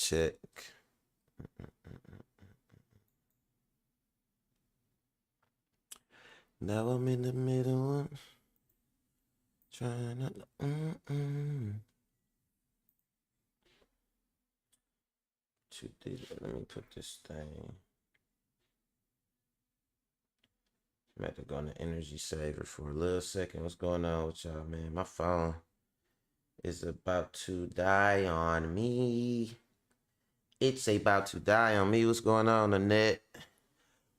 check. Now I'm in the middle. Trying to. Let me put this thing. I'm about to go on the energy saver for a little second. What's going on with y'all, man? My phone is about to die on me. It's about to die on me. What's going on, Annette?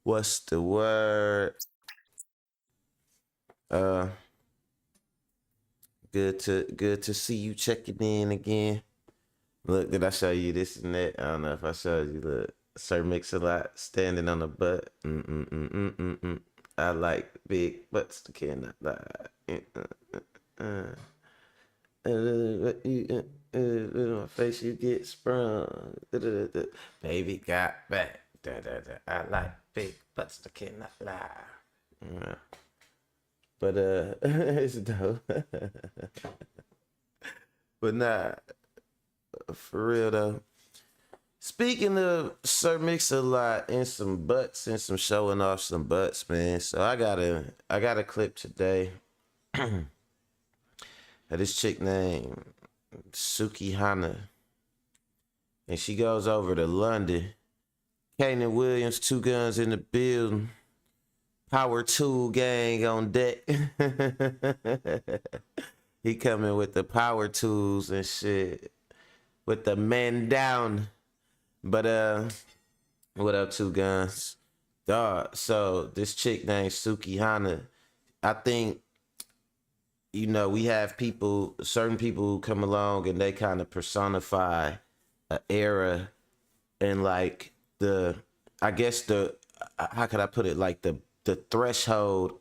What's the word? Good to see you checking in again. Look, did I show you this and that? I don't know if I showed you. Look, Sir Mix-a-Lot standing on the butt. I like big butts. The cannot lie. My face, you get sprung. Baby got back. I like big butts. The cannot lie. But it's dope. But nah, for real though. Speaking of Sir Mix-a-Lot and some butts and some showing off some butts, man. So I got a clip today. This chick named Sukihana. And she goes over to London. Kanan Williams, 2 guns in the building. Power tool gang on deck. He coming with the power tools and shit. With the man down. But what up, 2 guns? Dog. So this chick named Sukihana, I think, you know, we have certain people who come along and they kind of personify an era and like how could I put it? Like the threshold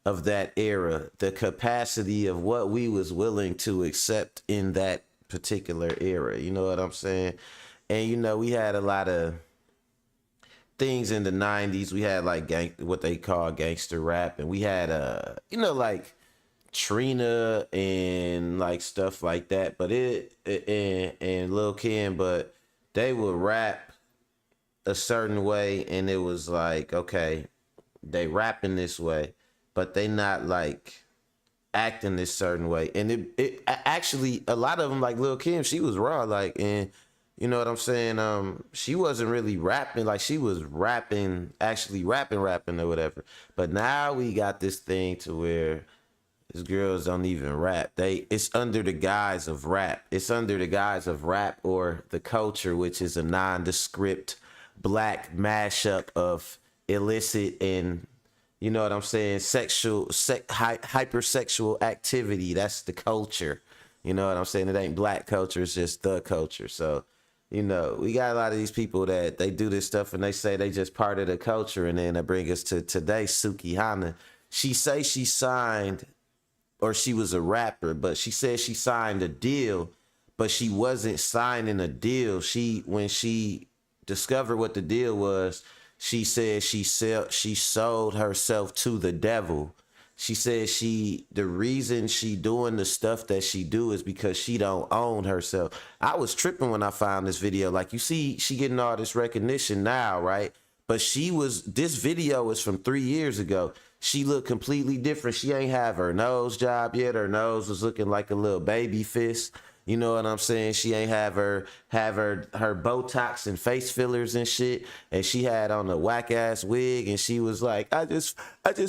of that era, the capacity of what we was willing to accept in that particular era. You know what I'm saying? And, you know, we had a lot of things in the 90s. We had like what they call gangster rap. And we had, you know, like Trina and like stuff like that. But and Lil Kim, but they would rap a certain way. And it was like, okay, they rapping this way, but they not like acting this certain way. And it actually, a lot of them, like Lil Kim, she was raw, like, and you know what I'm saying? She wasn't really rapping, like she was actually rapping or whatever. But now we got this thing to where these girls don't even rap. It's under the guise of rap. It's under the guise of rap or the culture, which is a nondescript black mashup of illicit and, you know what I'm saying, hypersexual activity. That's the culture. You know what I'm saying? It ain't black culture, it's just the culture. So, you know, we got a lot of these people that they do this stuff and they say they just part of the culture. And then they bring us to today, Sukihana. She say she signed, or she was a rapper, but she said she signed a deal, but she wasn't signing a deal. When she discovered what the deal was, she said she sold herself to the devil. She said the reason she doing the stuff that she do is because she don't own herself. I was tripping when I found this video. Like, you see, she getting all this recognition now, right? But this video is from 3 years ago. She looked completely different. She ain't have her nose job yet. Her nose was looking like a little baby fist. You know what I'm saying? She ain't have her Botox and face fillers and shit. And she had on a whack ass wig, and she was like, I just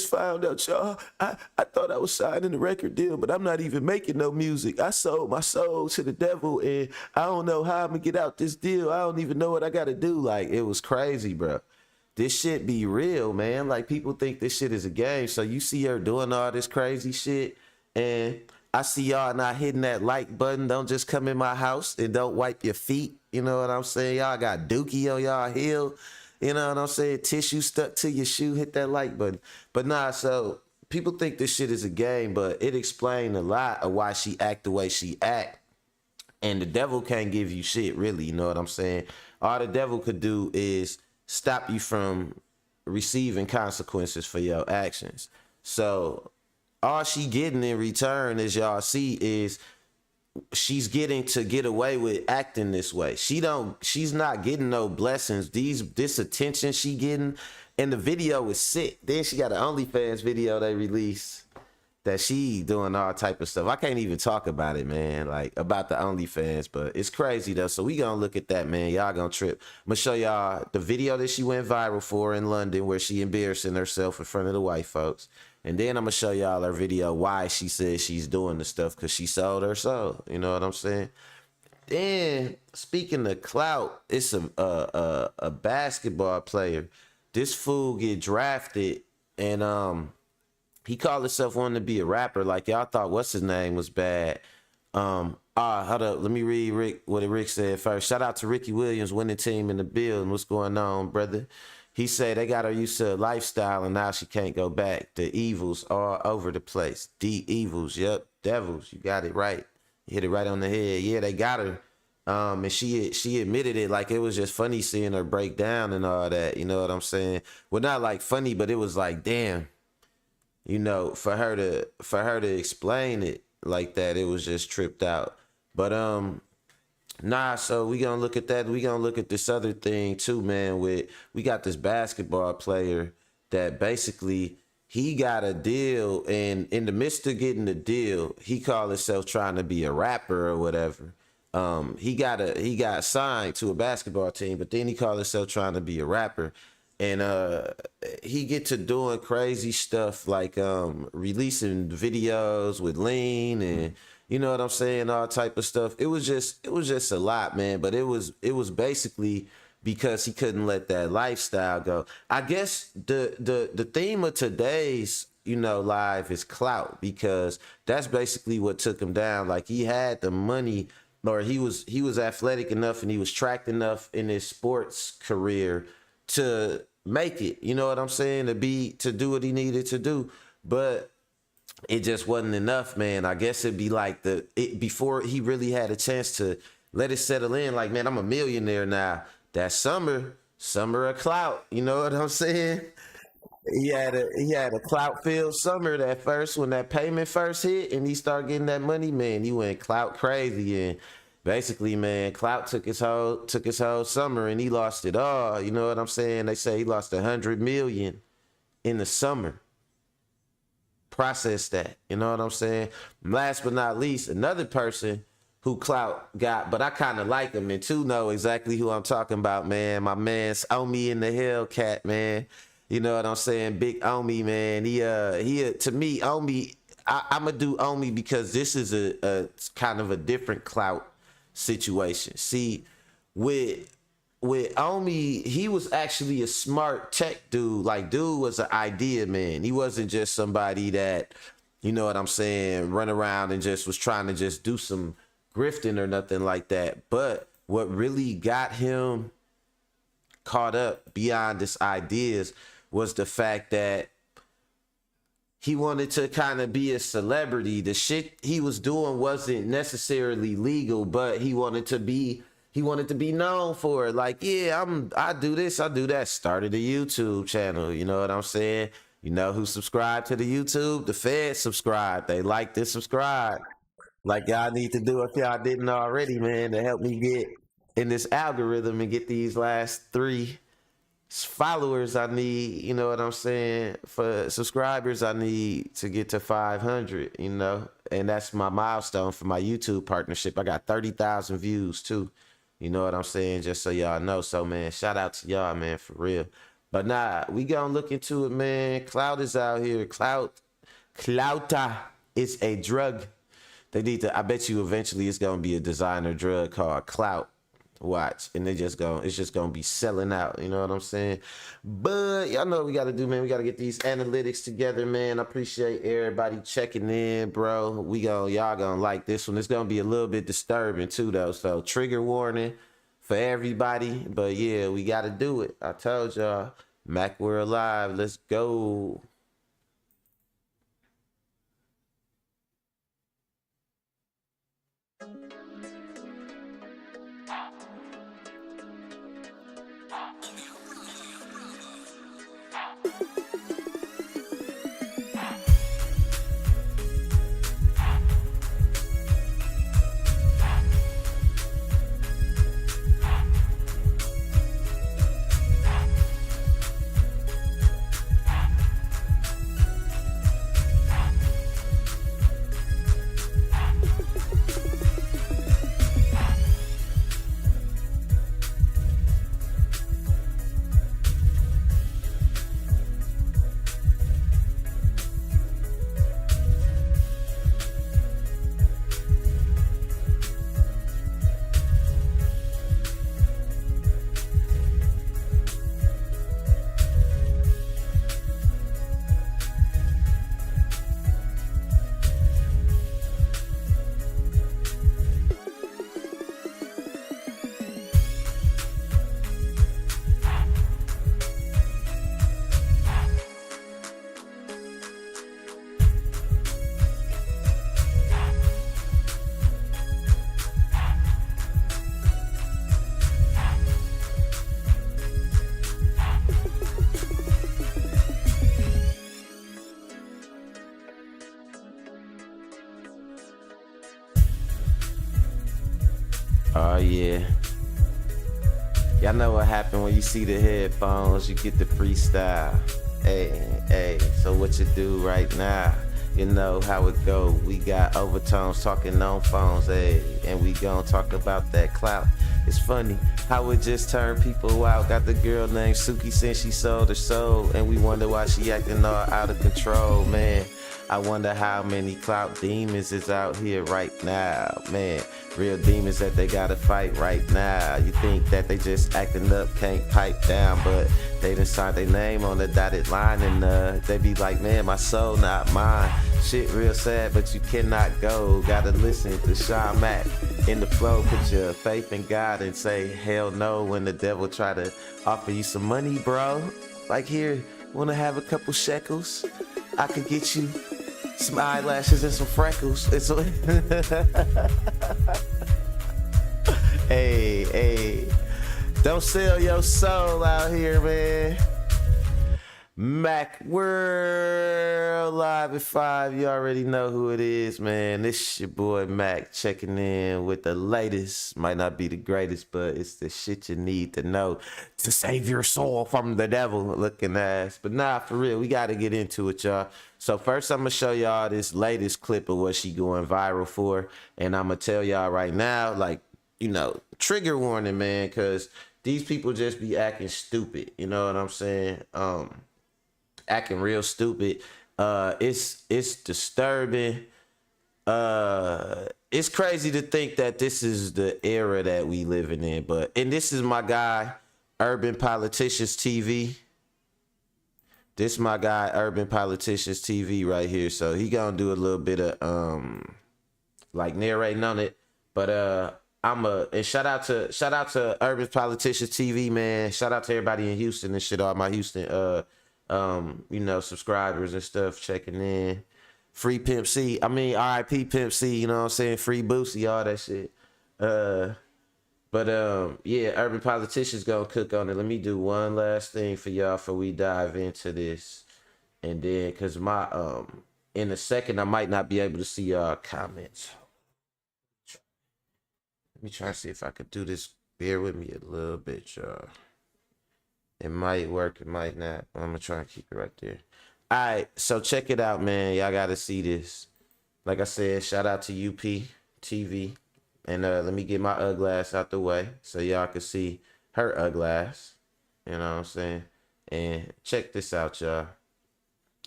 found out, y'all. I thought I was signing a record deal, but I'm not even making no music. I sold my soul to the devil, and I don't know how I'm gonna get out this deal. I don't even know what I gotta do. Like, it was crazy, bro. This shit be real, man. Like, people think this shit is a game. So you see her doing all this crazy shit, and I see y'all not hitting that like button. Don't just come in my house and don't wipe your feet. You know what I'm saying? Y'all got dookie on y'all heel. You know what I'm saying? Tissue stuck to your shoe. Hit that like button. But nah, so people think this shit is a game, but it explained a lot of why she act the way she act. And the devil can't give you shit, really. You know what I'm saying? All the devil could do is stop you from receiving consequences for your actions. So all she getting in return, as y'all see, is she's getting to get away with acting this way. She's not getting no blessings. This attention she getting, and the video is sick. Then she got an OnlyFans video they released that she doing all type of stuff. I can't even talk about it, man, like about the OnlyFans, but it's crazy though. So we gonna look at that, man. Y'all gonna trip. I'm gonna show y'all the video that she went viral for in London where she embarrassing herself in front of the white folks. And then I'm gonna show y'all her video why she says she's doing the stuff, because she sold her soul. You know what I'm saying? Then speaking of clout, it's a basketball player. This fool get drafted, and he called himself wanting to be a rapper. Like y'all thought what's his name was bad. Hold up, let me read what Rick said first. Shout out to Ricky Williams, winning team in the building. What's going on, brother? He said they got her used to a lifestyle and now she can't go back. The evils all over the place. The evils, yep, devils. You got it right. You hit it right on the head. Yeah, they got her. And she admitted it, like it was just funny seeing her break down and all that. You know what I'm saying? Well, not like funny, but it was like, damn. You know, for her to explain it like that, it was just tripped out. But nah, so we gonna look at that. We gonna look at this other thing too, man. We got this basketball player that basically he got a deal, and in the midst of getting the deal, he called himself trying to be a rapper or whatever. He got signed to a basketball team, but then he called himself trying to be a rapper. And he get to doing crazy stuff like releasing videos with lean, and you know what I'm saying, all type of stuff. It was just a lot, man. But it was basically because he couldn't let that lifestyle go. I guess the theme of today's live is clout, because that's basically what took him down. Like he had the money, or he was athletic enough and he was tracked enough in his sports career to make it, you know what I'm saying, to do what he needed to do, but it just wasn't enough, man. I guess it'd be like before he really had a chance to let it settle in, like, man, I'm a millionaire now. That summer of clout, you know what I'm saying? He had a clout filled summer that first, when that payment first hit and he started getting that money, man, he went clout crazy. And basically, man, Clout took his whole summer and he lost it all. You know what I'm saying? They say he lost 100 million in the summer. Process that. You know what I'm saying? Last but not least, another person who Clout got, but I kind of like him, and two know exactly who I'm talking about, man. My man's Omi in the Hellcat, man. You know what I'm saying? Big Omi, man. He to me, Omi, I'ma do Omi because this is a kind of a different Clout situation. See, with Omi, he was actually a smart tech dude. Like, dude was an idea man. He wasn't just somebody that, you know what I'm saying, run around and just was trying to just do some grifting or nothing like that. But what really got him caught up beyond his ideas was the fact that he wanted to kind of be a celebrity. The shit he was doing wasn't necessarily legal, but he wanted to be known for it. Like, yeah, I do this, I do that. Started a YouTube channel, you know what I'm saying? You know who subscribed to the YouTube? The feds subscribe. They like to subscribe. Like y'all need to do if y'all didn't already, man, to help me get in this algorithm and get these last 3 followers I need, you know what I'm saying, for subscribers I need to get to 500, you know, and that's my milestone for my YouTube partnership. I got 30,000 views too, you know what I'm saying, just so y'all know. So, man, shout out to y'all, man, for real. But nah, we gonna look into it, man. Clout is out here. Clouta is a drug. They need to, I bet you eventually it's gonna be a designer drug called Clout. Watch, and it's just gonna be selling out, you know what I'm saying? But y'all know what we gotta do, man. We gotta get these analytics together, man. I appreciate everybody checking in, bro. Y'all gonna like this one. It's gonna be a little bit disturbing too, though, so trigger warning for everybody. But yeah, we gotta do it. I told y'all, Mac, we're alive. Let's go. Yeah. Y'all know what happened when you see the headphones, you get the freestyle. Hey, so what you do right now? You know how it go. We got overtones talking on phones, and we gon' talk about that clout. It's funny how it just turned people out. Got the girl named Suki since she sold her soul, and we wonder why she acting all out of control, man. I wonder how many clout demons is out here right now, man. Real demons that they gotta fight right now. You think that they just acting up, can't pipe down, but they done signed their name on the dotted line, and they be like, man, my soul not mine. Shit real sad, but you cannot go. Gotta listen to Sean Mack in the flow. Put your faith in God and say hell no when the devil try to offer you some money, bro. Like, here, wanna have a couple shekels? I could get you some eyelashes and some freckles. It's hey, don't sell your soul out here, man. Mac World live at 5. You already know who it is, man. This your boy Mac checking in with the latest. Might not be the greatest, but it's the shit you need to know to save your soul from the devil looking ass. But nah, for real, we got to get into it, y'all. So first, I'm going to show y'all this latest clip of what she going viral for. And I'm going to tell y'all right now, like, you know, trigger warning, man, because these people just be acting stupid. You know what I'm saying? Acting real stupid. It's disturbing. It's crazy to think that this is the era that we living in. And this is my guy, Urban Politicians TV. This is my guy, Urban Politicians TV right here. So he gonna do a little bit of like narrating on it. But and shout out to Urban Politicians TV, man. Shout out to everybody in Houston and shit, all my Houston you know, subscribers and stuff checking in. Free Pimp C. I mean, RIP Pimp C, you know what I'm saying? Free Boosie, all that shit. Yeah, Urban Politicians gonna cook on it. Let me do one last thing for y'all before we dive into this. And then, cause in a second, I might not be able to see y'all comments. Let me try to see if I could do this. Bear with me a little bit, y'all. It might work, it might not. I'm gonna try and keep it right there. All right, so check it out, man. Y'all gotta see this. Like I said, shout out to UP TV. And let me get my glass out the way so y'all can see her glass. You know what I'm saying? And check this out, y'all.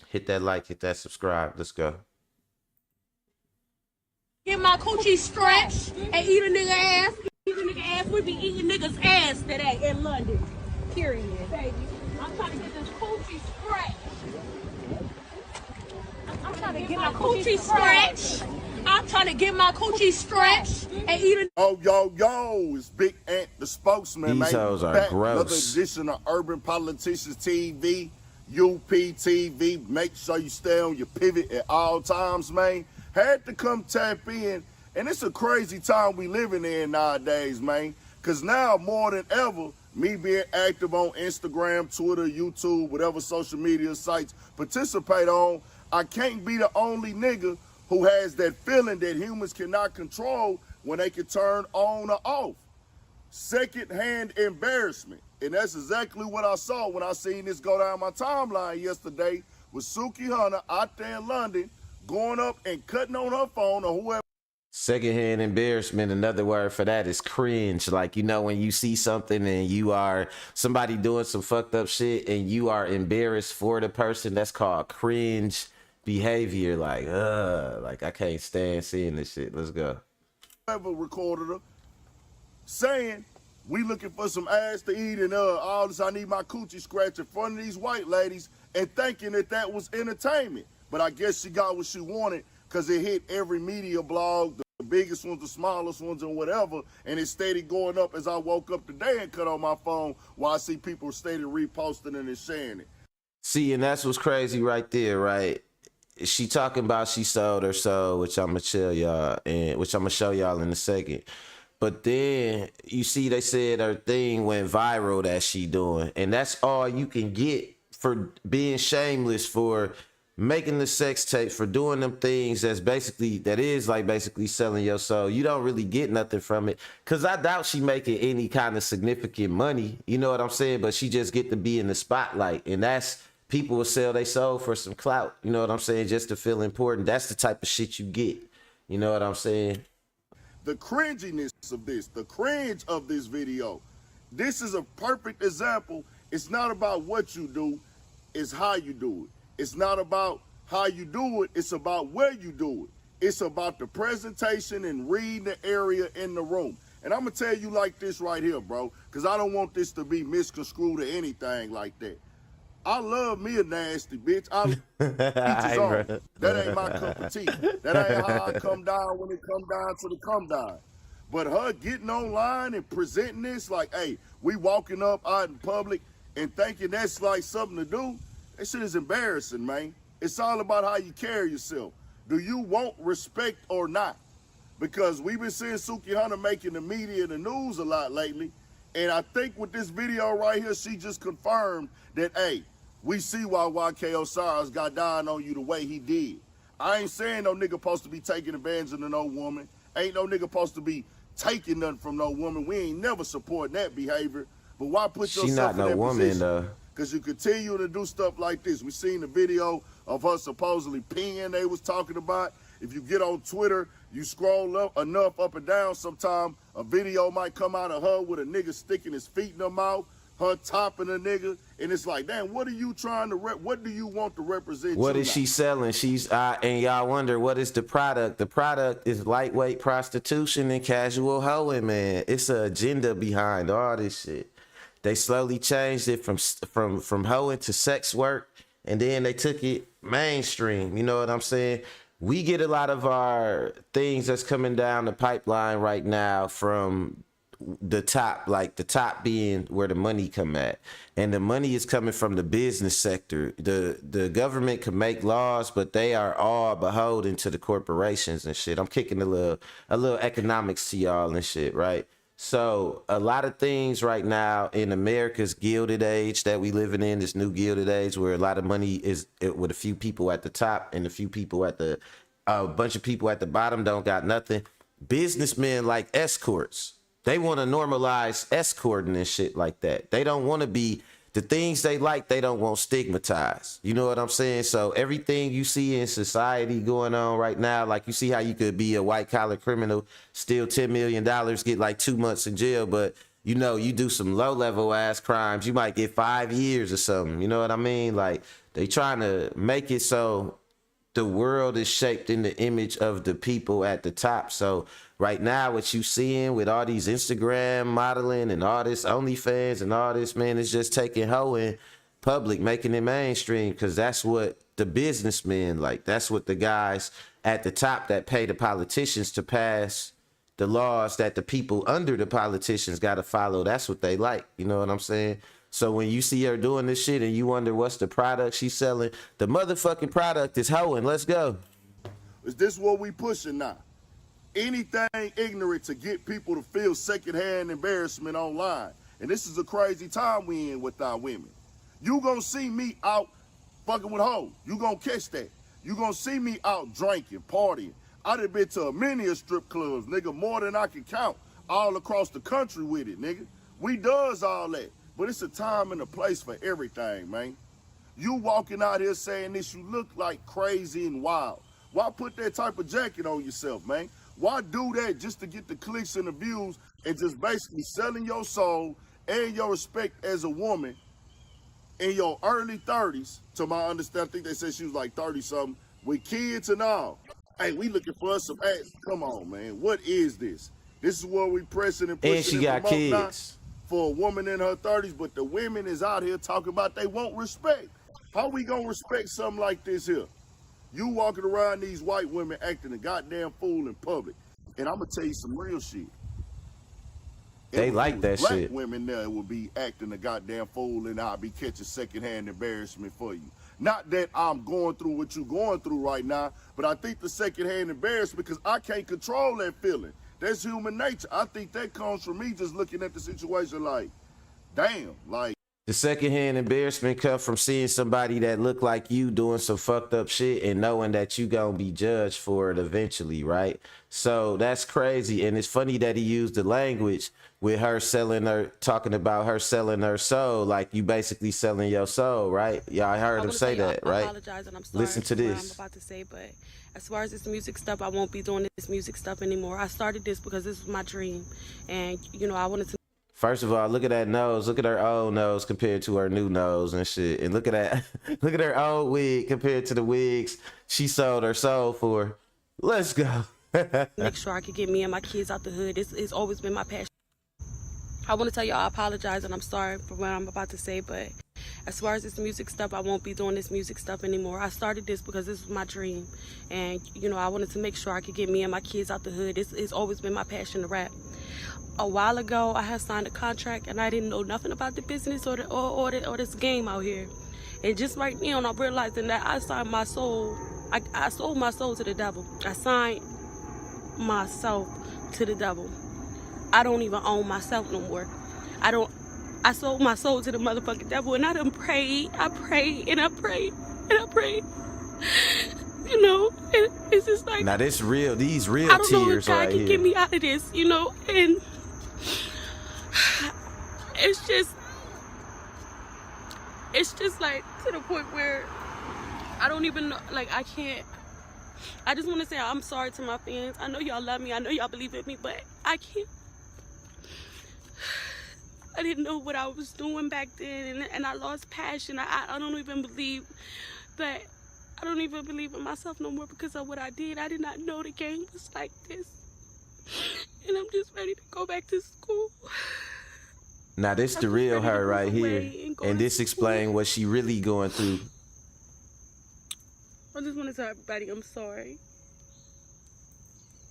Hit that like, hit that subscribe. Let's go. Get my coochie stretched and eat a nigga ass. Eat a nigga ass. We be eating niggas ass today in London. Period, baby. I'm trying to get this coochie stretched. I'm trying to get my coochie stretched. I'm trying to get my coochie stretched and eat a... Oh, yo, it's Big Ant, the spokesman, man. These hoes are back. gross. Another edition of Urban Politicians TV, UPTV. Make sure you stay on your pivot at all times, man. Had to come tap in. And it's a crazy time we living in nowadays, man. Because now, more than ever, me being active on Instagram, Twitter, YouTube, whatever social media sites participate on, I can't be the only nigga who has that feeling that humans cannot control when they can turn on or off. Secondhand embarrassment. And that's exactly what I saw when I seen this go down my timeline yesterday with Sukihana out there in London going up and cutting on her phone or whoever. Secondhand embarrassment, another word for that is cringe. Like, you know, when you see something and you are somebody doing some fucked up shit and you are embarrassed for the person, that's called cringe behavior. Like I can't stand seeing this shit. Let's go. Whoever recorded her saying, we looking for some ass to eat and all this, I need my coochie scratched in front of these white ladies, and thinking that that was entertainment. But I guess she got what she wanted because it hit every media blog, the biggest ones, the smallest ones, and whatever, and it stayed going up as I woke up today and cut on my phone while I see people stayed reposting and sharing it. See, and that's what's crazy right there, right? She talking about she sold her soul, which I'm gonna tell y'all, and which I'm gonna show y'all in a second. But then you see, they said her thing went viral that she doing, and that's all you can get for being shameless, for making the sex tapes, for doing them things that is basically selling your soul, you don't really get nothing from it. Cause I doubt she making any kind of significant money. You know what I'm saying? But she just get to be in the spotlight, and that's, people will sell their soul for some clout. You know what I'm saying? Just to feel important. That's the type of shit you get. You know what I'm saying? The cringiness of this, the cringe of this video. This is a perfect example. It's not about what you do, it's how you do it. It's not about how you do it, it's about where you do it. It's about the presentation and reading the area in the room. And I'm gonna tell you like this right here, bro, because I don't want this to be misconstrued or anything like that. I love me a nasty bitch. That ain't my cup of tea. That ain't how I come down when it come down to the come down. But her getting online and presenting this like, hey, we walking up out in public and thinking that's like something to do, that shit is embarrassing, man. It's all about how you carry yourself. Do you want respect or not? Because we've been seeing Sukihana making the media and the news a lot lately. And I think with this video right here, she just confirmed that, hey, we see why YK Osiris got down on you the way he did. I ain't saying no nigga supposed to be taking advantage of no woman. Ain't no nigga supposed to be taking nothing from no woman. We ain't never supporting that behavior. But why put yourself in that position? Because you continue to do stuff like this. We seen the video of her supposedly peeing they was talking about. If you get on Twitter, you scroll up enough up and down, sometime a video might come out of her with a nigga sticking his feet in her mouth, her topping a nigga, and it's like, damn, what are you trying to what do you want to represent? What is she selling? She's and y'all wonder, what is the product? The product is lightweight prostitution and casual hoeing, man. It's an agenda behind all this shit. They slowly changed it from hoeing to sex work, and then they took it mainstream. You know what I'm saying? We get a lot of our things that's coming down the pipeline right now from the top, like the top being where the money come at, and the money is coming from the business sector. The government can make laws, but they are all beholden to the corporations and shit. I'm kicking a little economics to y'all and shit, right? So a lot of things right now in America's gilded age that we living in, this new gilded age where a lot of money is with a few people at the top and a few people at a bunch of people at the bottom don't got nothing. Businessmen like escorts. They want to normalize escorting and shit like that. They don't want to be the things they like. They don't want stigmatized. You know what I'm saying? So everything you see in society going on right now, like you see how you could be a white collar criminal, steal $10 million, get like 2 months in jail, but you know, you do some low level ass crimes, you might get 5 years or something. You know what I mean? Like they trying to make it so the world is shaped in the image of the people at the top. So right now, what you seeing with all these Instagram modeling and all this OnlyFans and all this, man, is just taking hoeing public, making it mainstream, because that's what the businessmen like. That's what the guys at the top that pay the politicians to pass the laws that the people under the politicians got to follow. That's what they like. You know what I'm saying? So when you see her doing this shit and you wonder what's the product she's selling, the motherfucking product is hoeing. Let's go. Is this what we pushing now? Anything ignorant to get people to feel secondhand embarrassment online. And this is a crazy time we in with our women. You gonna see me out fucking with hoes. You gonna catch that. You gonna see me out drinking, partying. I done been to many strip clubs, nigga, more than I can count, all across the country with it, nigga. We does all that. But it's a time and a place for everything, man. You walking out here saying this, you look like crazy and wild. Why put that type of jacket on yourself, man? Why do that just to get the clicks and the views and just basically selling your soul and your respect as a woman in your early 30s? To my understanding, I think they said she was like 30-something, with kids and all. Hey, we looking for us some ass. Come on, man. What is this? This is what we pressing and pushing. And she got kids. For a woman in her 30s, but the women is out here talking about they want respect. How we gonna respect something like this here? You walking around these white women acting a goddamn fool in public. And I'm gonna tell you some real shit. They like that black shit. Women there would be acting a goddamn fool and I'll be catching secondhand embarrassment for you. Not that I'm going through what you're going through right now, but I think the secondhand embarrassment, because I can't control that feeling. That's human nature. I think that comes from me just looking at the situation like, damn, like. The secondhand embarrassment come from seeing somebody that look like you doing some fucked up shit and knowing that you gonna be judged for it eventually, right? So that's crazy. And it's funny that he used the language with her talking about her selling her soul, like you basically selling your soul, right? Y'all heard him say that, right? I apologize and I'm sorry Listen to for what this. I'm about to say, but as far as this music stuff, I won't be doing this music stuff anymore. I started this because this was my dream, and I wanted to. First of all, look at that nose. Look at her old nose compared to her new nose and shit. And look at that. Look at her old wig compared to the wigs she sold her soul for. Let's go. Make sure I could get me and my kids out the hood. It's always been my passion. I want to tell y'all I apologize and I'm sorry for what I'm about to say, but as far as this music stuff, I won't be doing this music stuff anymore. I started this because this was my dream, and I wanted to make sure I could get me and my kids out the hood. It's always been my passion to rap. A while ago, I had signed a contract and I didn't know nothing about the business or this game out here. And just right now, I'm realizing that I signed my soul. I sold my soul to the devil. I signed myself to the devil. I don't even own myself no more. I sold my soul to the motherfucking devil, and I done prayed. I prayed and I prayed and I prayed. And it's just like, Now this real, these real I don't know if tears God right can here. get me out of this, and it's just like to the point where I don't even know, like I can't. I just want to say I'm sorry to my fans. I know y'all love me. I know y'all believe in me, but I can't. I didn't know what I was doing back then, and I lost passion. I don't even believe that. I don't even believe in myself no more because of what I did. I did not know the game was like this. And I'm just ready to go back to school. Now this the real her right here. And this explain what she really going through. I just want to tell everybody I'm sorry.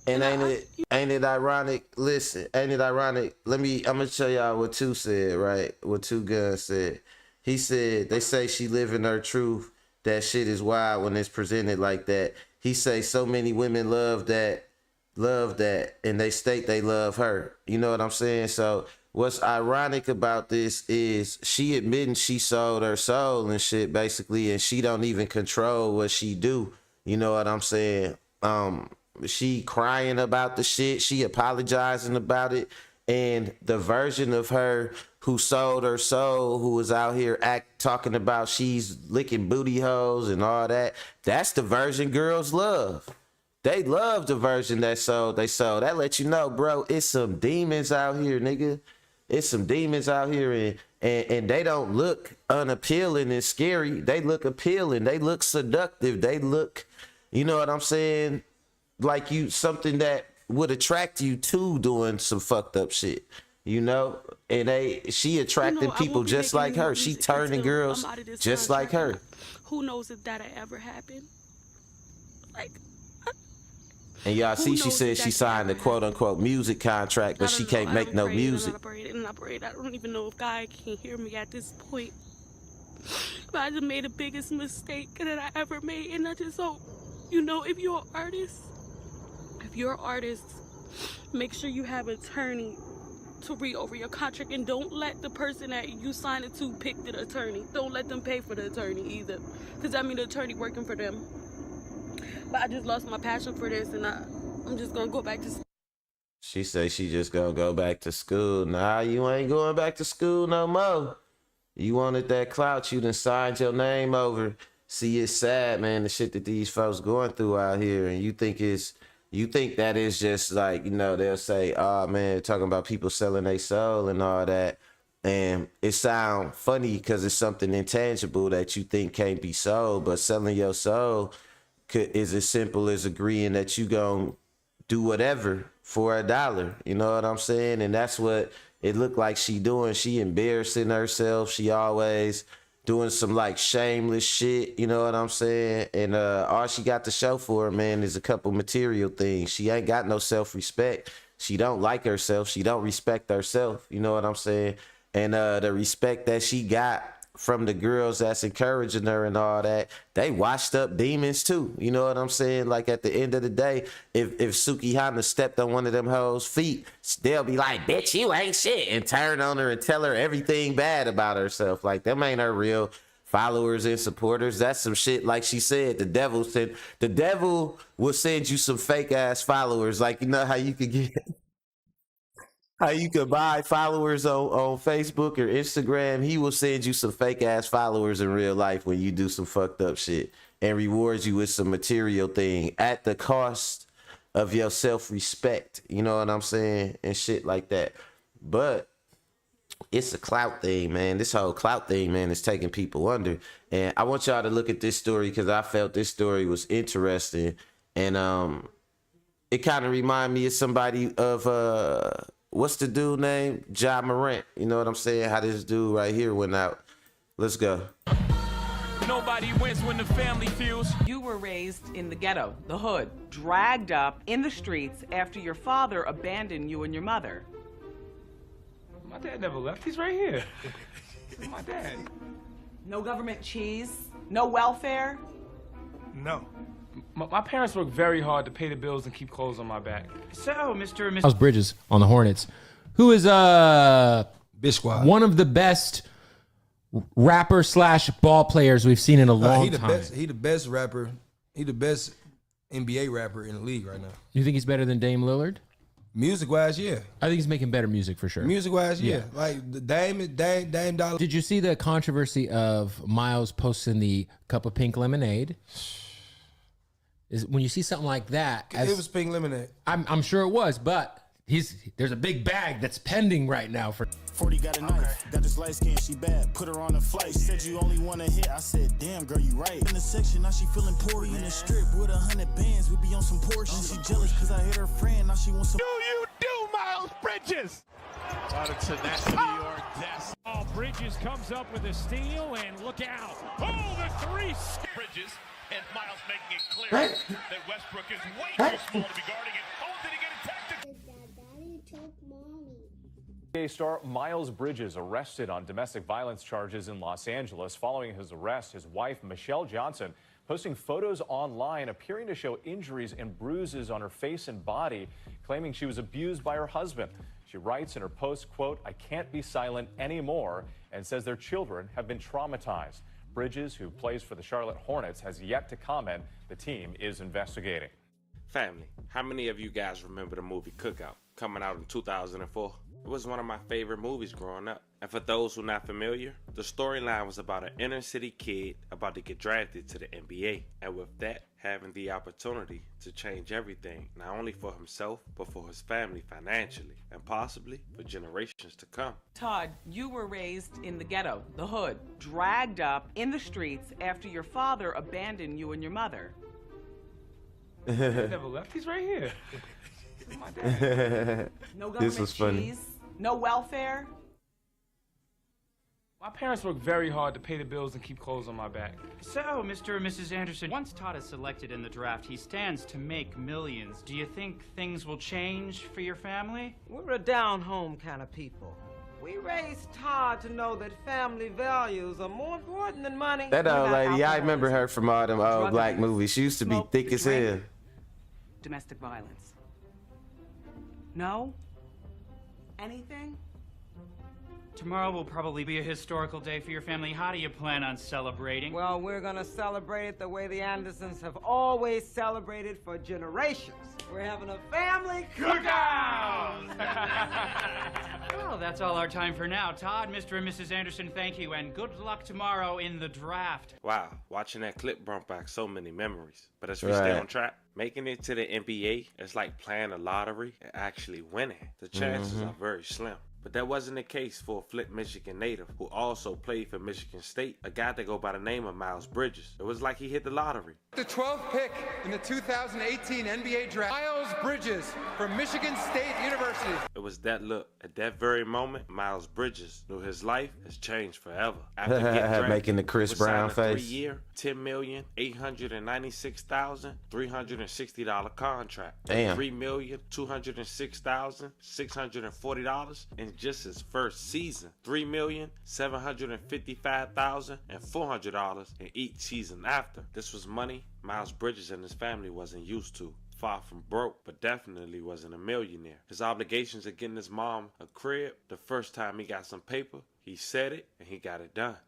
And ain't it ironic? Listen, ain't it ironic? I'm gonna show y'all what Two said, right? What Two Guns said. He said, they say she living her truth. That shit is wild when it's presented like that. He say so many women love that, and they state they love her. You know what I'm saying? So what's ironic about this is she admitting she sold her soul and shit, basically, and she don't even control what she do. You know what I'm saying? She crying about the shit. She apologizing about it. And the version of her who sold her soul, who was out here talking about she's licking booty holes and all that, that's the version girls love. They love the version that sold they sold. That let you know, bro, it's some demons out here, nigga. It's some demons out here, and they don't look unappealing and scary. They look appealing. They look seductive. They look, you know what I'm saying, like something that would attract you to doing some fucked up shit, and she attracted people just like her. She turning girls just like her. Who knows if that'll ever happen? Like, and y'all see, she said she signed a quote unquote music contract, but she can't make no music. And I prayed. I don't even know if God can hear me at this point. But I just made the biggest mistake that I ever made, and I just hope, if you're an artist, make sure you have an attorney to read over your contract, and don't let the person that you signed it to pick the attorney. Don't let them pay for the attorney either, because I mean the attorney working for them. But I just lost my passion for this, and I'm just gonna go back to school. She say she just gonna go back to school. Nah, you ain't going back to school no more. You wanted that clout, you done signed your name over. See, it's sad, man, the shit that these folks going through out here, and you think that is just like, they'll say, oh man, talking about people selling their soul and all that. And it sound funny because it's something intangible that you think can't be sold, but selling your soul is as simple as agreeing that you gonna do whatever for $1. You know what I'm saying? And that's what it looked like she doing. She embarrassing herself. She always doing some like shameless shit, you know what I'm saying? And all she got to show for her, man, is a couple material things. She ain't got no self-respect. She don't like herself. She don't respect herself, you know what I'm saying? And the respect that she got from the girls that's encouraging her and all that, they washed up demons too. You know what I'm saying? Like at the end of the day, if Sukihana stepped on one of them hoes' feet, they'll be like, bitch, you ain't shit, and turn on her and tell her everything bad about herself. Like, them ain't her real followers and supporters. That's some shit, like she said, the devil will send you some fake ass followers. Like, you know how you could get how you could buy followers on Facebook or Instagram. He will send you some fake ass followers in real life when you do some fucked up shit, and rewards you with some material thing at the cost of your self-respect. You know what I'm saying? And shit like that. But it's a clout thing, man. This whole clout thing, man, is taking people under. And I want y'all to look at this story because I felt this story was interesting. And it kind of reminded me of somebody of what's the dude name? Ja Morant. You know what I'm saying? How this dude right here went out. Let's go. Nobody wins when the family feels. You were raised in the ghetto, the hood, dragged up in the streets after your father abandoned you and your mother. My dad never left. He's right here. This is my dad. No government cheese, no welfare. No. My parents worked very hard to pay the bills and keep clothes on my back. So, Mr. and Mrs. Miles Bridges on the Hornets, who is Big Squad. one of the best rapper / ball players we've seen in a long time. He the best rapper. He the best NBA rapper in the league right now. You think he's better than Dame Lillard? Music wise, yeah. I think he's making better music for sure. Music wise, yeah. Yeah. Like the Dame Dollar. Did you see the controversy of Miles posting the cup of pink lemonade? Is when you see something like that, It was pink lemonade. I'm sure it was, but there's a big bag that's pending right now for. 40 got a knife, got this light skin, she bad, put her on a flight. Said you only want to hit, I said, damn girl, you right. In the section, now she feeling poor in the strip with 100 bands, we be on some Porsche. And she jealous cause I hit her friend, now she wants some. You do, Miles Bridges! Out of tenacity or death. Oh, Bridges comes up with a steal, and look out. Oh, the three. Bridges and Miles making it clear that Westbrook is way too small to be guarding it. Oh, did he get it tactic? Daddy took mommy. NBA star Miles Bridges arrested on domestic violence charges in Los Angeles. Following his arrest, his wife, Michelle Johnson, posting photos online appearing to show injuries and bruises on her face and body, claiming she was abused by her husband. She writes in her post, quote, "I can't be silent anymore," and says their children have been traumatized. Bridges, who plays for the Charlotte Hornets, has yet to comment. The team is investigating. Family, how many of you guys remember the movie Cookout, coming out in 2004? It was one of my favorite movies growing up. And for those who are not familiar, the storyline was about an inner city kid about to get drafted to the NBA. And with that, having the opportunity to change everything, not only for himself, but for his family financially, and possibly for generations to come. Todd, you were raised in the ghetto, the hood, dragged up in the streets after your father abandoned you and your mother. My dad never left. He's right here. This is my dad. No government was funny. cheese, no welfare. My parents worked very hard to pay the bills and keep clothes on my back. So, Mr. and Mrs. Anderson, once Todd is selected in the draft, he stands to make millions. Do you think things will change for your family? We're a down-home kind of people. We raised Todd to know that family values are more important than money. That old lady, I remember her from all them old black movies. She used to be thick as hell. Domestic violence. No? Anything? Tomorrow will probably be a historical day for your family. How do you plan on celebrating? Well, we're gonna celebrate it the way the Andersons have always celebrated for generations. We're having a family cookout! Well, that's all our time for now. Todd, Mr. and Mrs. Anderson, thank you, and good luck tomorrow in the draft. Wow, watching that clip brought back so many memories. But as we stay on track, making it to the NBA is like playing a lottery and actually winning. The chances are very slim. But that wasn't the case for a Flint, Michigan native who also played for Michigan State, a guy that go by the name of Miles Bridges. It was like he hit the lottery. The 12th pick in the 2018 NBA draft, Miles Bridges from Michigan State University. It was that look. At that very moment, Miles Bridges knew his life has changed forever. After getting drafted, making the Chris Brown face. 3-year, $10,896,360 contract. Damn. $3,206,640 in in just his first season, $3,755,400 in each season after. This was money Miles Bridges and his family wasn't used to. Far from broke, but definitely wasn't a millionaire. His obligations of getting his mom a crib, the first time he got some paper, he said it and he got it done.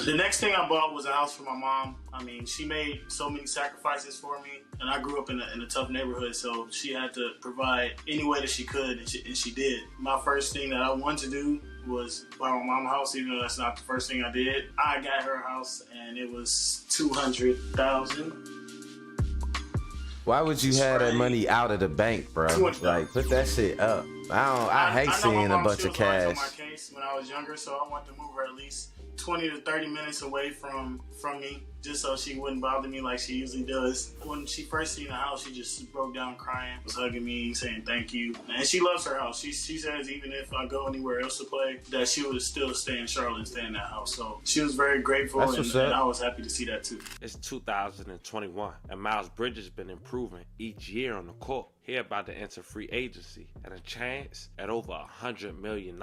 The next thing I bought was a house for my mom. I mean, she made so many sacrifices for me, and I grew up in a tough neighborhood, so she had to provide any way that she could, and she did. My first thing that I wanted to do was buy my mom a house, even though that's not the first thing I did. I got her a house, and it was $200,000. Why would you have that money out of the bank, bro? Like, put that shit up. I hate seeing a bunch of cash. On my case when I was younger, so I wanted to move her at least 20 to 30 minutes away from me, just so she wouldn't bother me like she usually does. When she first seen the house, she just broke down crying, was hugging me, saying thank you. And she loves her house. She says even if I go anywhere else to play, that she would still stay in Charlotte and stay in that house. So she was very grateful, and I was happy to see that too. It's 2021, and Miles Bridges been improving each year on the court. He about to enter free agency and a chance at over $100 million.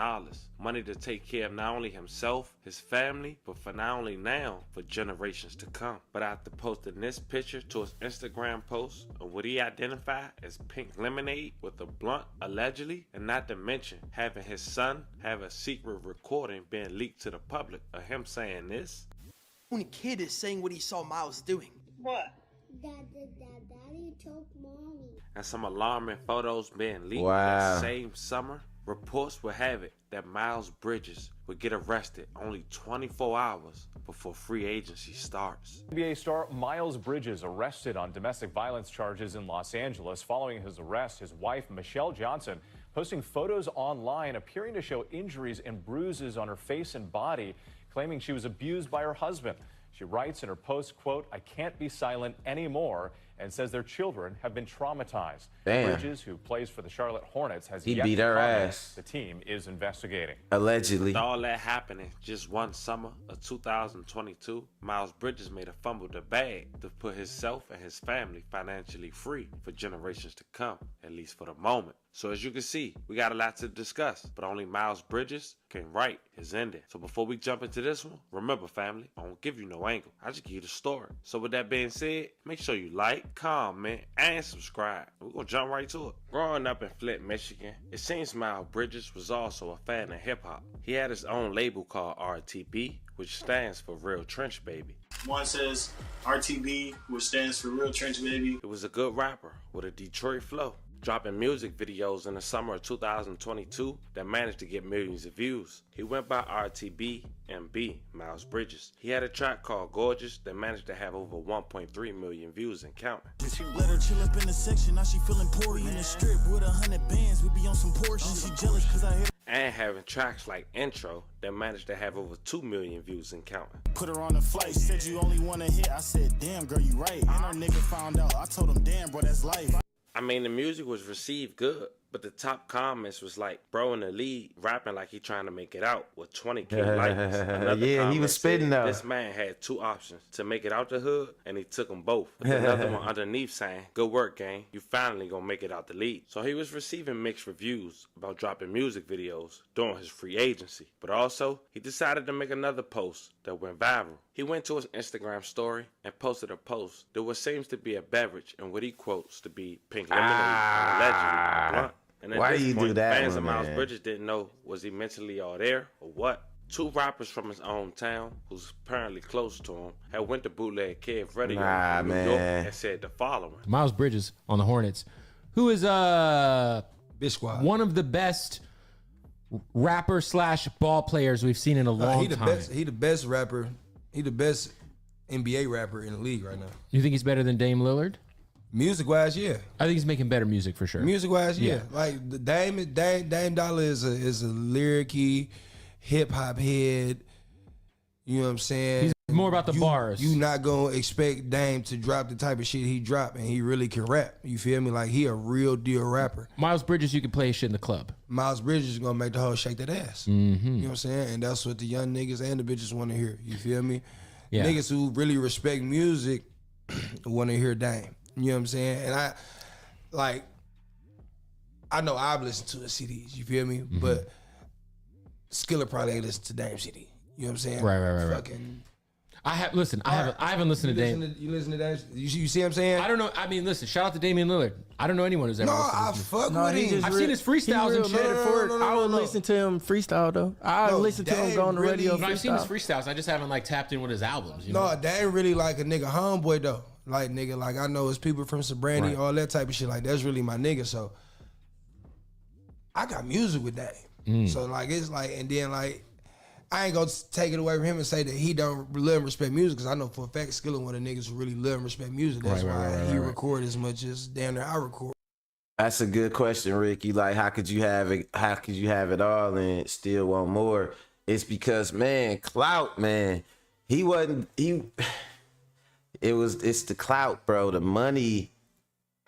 Money to take care of not only himself, his family, but for not only now, for generations to come. But after posting this picture to his Instagram post of what he identified as pink lemonade with a blunt, allegedly, and not to mention having his son have a secret recording being leaked to the public of him saying this. Only kid is saying what he saw Miles doing. What? Daddy took mommy. And some alarming photos being leaked Wow. that same summer. Reports will have it that Miles Bridges would get arrested only 24 hours before free agency starts. NBA star Miles Bridges arrested on domestic violence charges in Los Angeles. Following his arrest, his wife, Michelle Johnson, posting photos online appearing to show injuries and bruises on her face and body, claiming she was abused by her husband. She writes in her post, quote, "I can't be silent anymore," and says their children have been traumatized. Damn. Bridges, who plays for the Charlotte Hornets, has He yet beat to her comment. ass. The team is investigating. Allegedly. With all that happening just one summer of 2022, Miles Bridges made a fumble the bag to put himself and his family financially free for generations to come, at least for the moment. So as you can see, we got a lot to discuss, but only Miles Bridges can write his ending. So before we jump into this one, remember family, I won't give you no angle. I just give you the story. So with that being said, make sure you like, comment, and subscribe. We're gonna jump right to it. Growing up in Flint, Michigan, it seems Miles Bridges was also a fan of hip hop. He had his own label called RTB, which stands for Real Trench Baby. One says RTB, which stands for Real Trench Baby. He was a good rapper with a Detroit flow, dropping music videos in the summer of 2022 that managed to get millions of views. He went by RTB MB, Miles Bridges. He had a track called Gorgeous that managed to have over 1.3 million views and counting. Let her chill up in the section, now she feeling poorly in the strip with 100 bands, we be on some Porsche. She jealous cause I hit And having tracks like Intro that managed to have over 2 million views and counting. Put her on the flight, said you only want to hit, I said damn girl you right, and her nigga found out, I told him damn bro that's life. I mean, the music was received good, but the top comments was like, bro in the lead rapping like he trying to make it out with 20K likes. Another Yeah, he comment was spitting said, though. This man had two options, to make it out the hood, and he took them both. With another one underneath saying, good work, gang. You finally gonna make it out the lead. So he was receiving mixed reviews about dropping music videos during his free agency. But also, he decided to make another post that went viral. He went to his Instagram story and posted a post that what seems to be a beverage and what he quotes to be pink lemonade and allegedly blunt. And at Why this do you point, do that fans one, of Miles man? Bridges didn't know, was he mentally all there or what? Two rappers from his own town, who's apparently close to him, had went to Bootleg Kid Radio Nah, in New York man. and said the following. Miles Bridges on the Hornets, who is one of the best rapper / ball players we've seen in a long time. He the best rapper. He the best NBA rapper in the league right now. You think he's better than Dame Lillard? Music wise, yeah. I think he's making better music for sure. Music wise, yeah. Like the Dame Dollar is a lyric-y, hip hop head. You know what I'm saying? He's more about the bars. You not gonna expect Dame to drop the type of shit he dropped, and he really can rap. You feel me? Like he a real deal rapper. Miles Bridges, you can play his shit in the club. Miles Bridges is gonna make the hoe shake that ass. Mm-hmm. You know what I'm saying? And that's what the young niggas and the bitches want to hear. You feel me? Yeah. Niggas who really respect music want to hear Dame. You know what I'm saying? And I, like, I know I've listened to the CDs. You feel me? Mm-hmm. But Skiller probably ain't listened to Dame CD. You know what I'm saying? Right. Fucking. I haven't listened to Dame. You listen to that? You see what I'm saying? I don't know. I mean, listen. Shout out to Damian Lillard. I don't know anyone who's ever. No, listened to I this fuck No, with he him. just I've seen his freestyles and shit. I would listen to him freestyle though. I listen to him go on the radio. No, I've seen his freestyles. I just haven't like tapped in with his albums. You know? No, that ain't really like a nigga homeboy though. Like nigga, like I know it's people from Sabrani, Right. all that type of shit. Like that's really my nigga. So I got music with that. So like it's like, and then like I ain't gonna take it away from him and say that he don't love and respect music, because I know for a fact Skiller one of the niggas who really love and respect music. That's why he record as much as damn near I record. That's a good question, Ricky. Like, how could you have it? How could you have it all and still want more? It's because, man, Clout, man, he wasn't. It's the clout, bro. The money,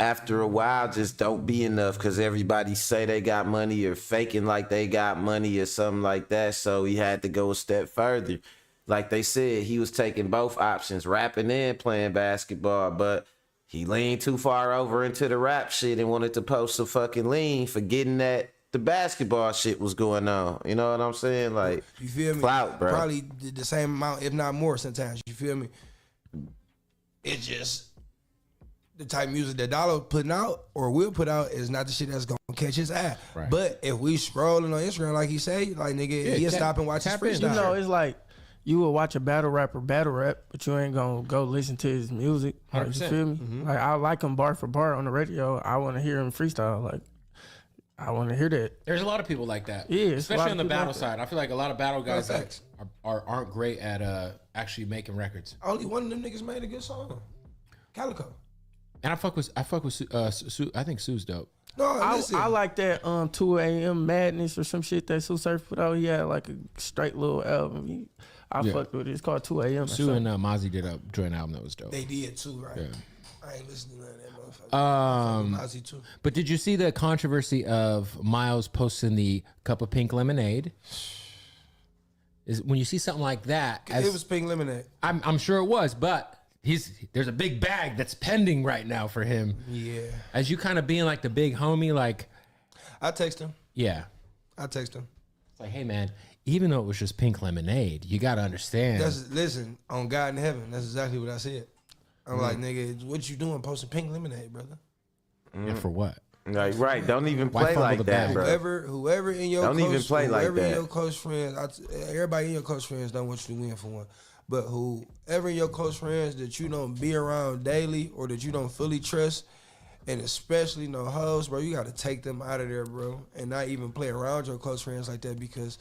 after a while, just don't be enough because everybody say they got money or faking like they got money or something like that. So he had to go a step further. Like they said, he was taking both options, rapping and playing basketball, but he leaned too far over into the rap shit and wanted to post a fucking lean, forgetting that the basketball shit was going on. You know what I'm saying? Like, you feel me? Clout, bro. Probably the same amount, if not more sometimes. You feel me? It's just the type of music that Dollar putting out or will put out is not the shit that's gonna catch his eye. Right. But if we scrolling on Instagram, like he say, like nigga, he'll stop and watch his freestyle. You know, it's like you will watch a battle rapper battle rap, but you ain't gonna go listen to his music. Like, you 100%. feel me? Like I like him bar for bar on the radio. I want to hear him freestyle. Like I want to hear that. There's a lot of people like that. Yeah, it's a lot especially of on the people battle like that. side. I feel like a lot of battle guys that Facts. aren't great at actually making records. Only one of them niggas made a good song, Calico. And I fuck with Sue. I think Sue's dope. No, I like that 2 a.m. Madness or some shit that Sue Surf put out. He had like a straight little album. I fucked with it. It's called 2 a.m. Sue and Mozzie did a joint album that was dope. They did too, right? Yeah. I ain't listening to that motherfucker. Mozzie too. But did you see the controversy of Miles posting the cup of pink lemonade? Is when you see something like that, It was pink lemonade. I'm sure it was, but there's a big bag that's pending right now for him. Yeah. As you kind of being like the big homie, like I text him. Yeah. I text him. It's like, hey man, even though it was just pink lemonade, you gotta understand. Listen, on God in heaven, that's exactly what I said. I'm like, nigga, what you doing posting pink lemonade, brother? And for what? Like, right. Don't even Why play fumble like the that, bag? bro. Whoever in your Don't close, even play like whoever in that. your close friends, everybody in your close friends don't want you to win for one. But whoever in your close friends that you don't be around daily or that you don't fully trust, and especially no hoes, bro, you got to take them out of there, bro, and not even play around your close friends like that, because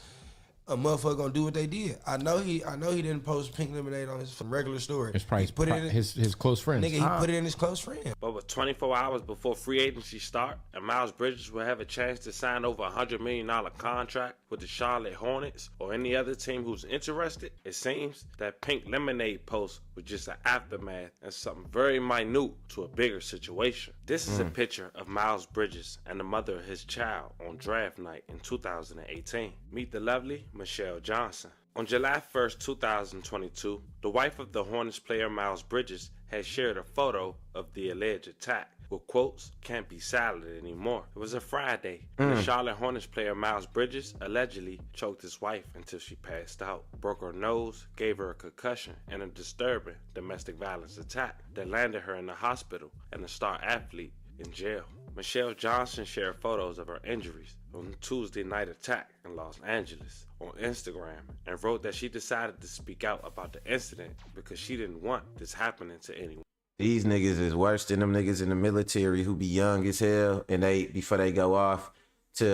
a motherfucker gonna do what they did. I know he didn't post pink lemonade on his regular story. It's probably his close friends. Nigga, he put it in his close friend. But with 24 hours before free agency start, and Miles Bridges will have a chance to sign over a $100 million contract with the Charlotte Hornets or any other team who's interested, it seems that pink lemonade post was just an aftermath and something very minute to a bigger situation. This is a picture of Miles Bridges and the mother of his child on draft night in 2018. Meet the lovely Michelle Johnson. On July 1st, 2022, the wife of the Hornets player Miles Bridges had shared a photo of the alleged attack with quotes, "can't be silent anymore." It was a Friday, and the Charlotte Hornets player Miles Bridges allegedly choked his wife until she passed out, broke her nose, gave her a concussion, and a disturbing domestic violence attack that landed her in the hospital and a star athlete in jail. Michelle Johnson shared photos of her injuries on the Tuesday night attack in Los Angeles on Instagram and wrote that she decided to speak out about the incident because she didn't want this happening to anyone. These niggas is worse than them niggas in the military who be young as hell and before they go off to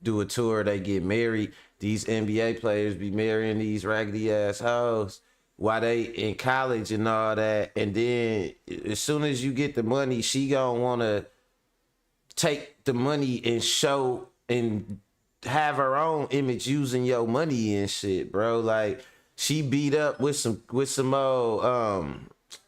do a tour, they get married. These NBA players be marrying these raggedy ass hoes while they in college and all that, and then as soon as you get the money, she gonna wanna take the money and show and have her own image using your money and shit, bro. Like, she beat up with some old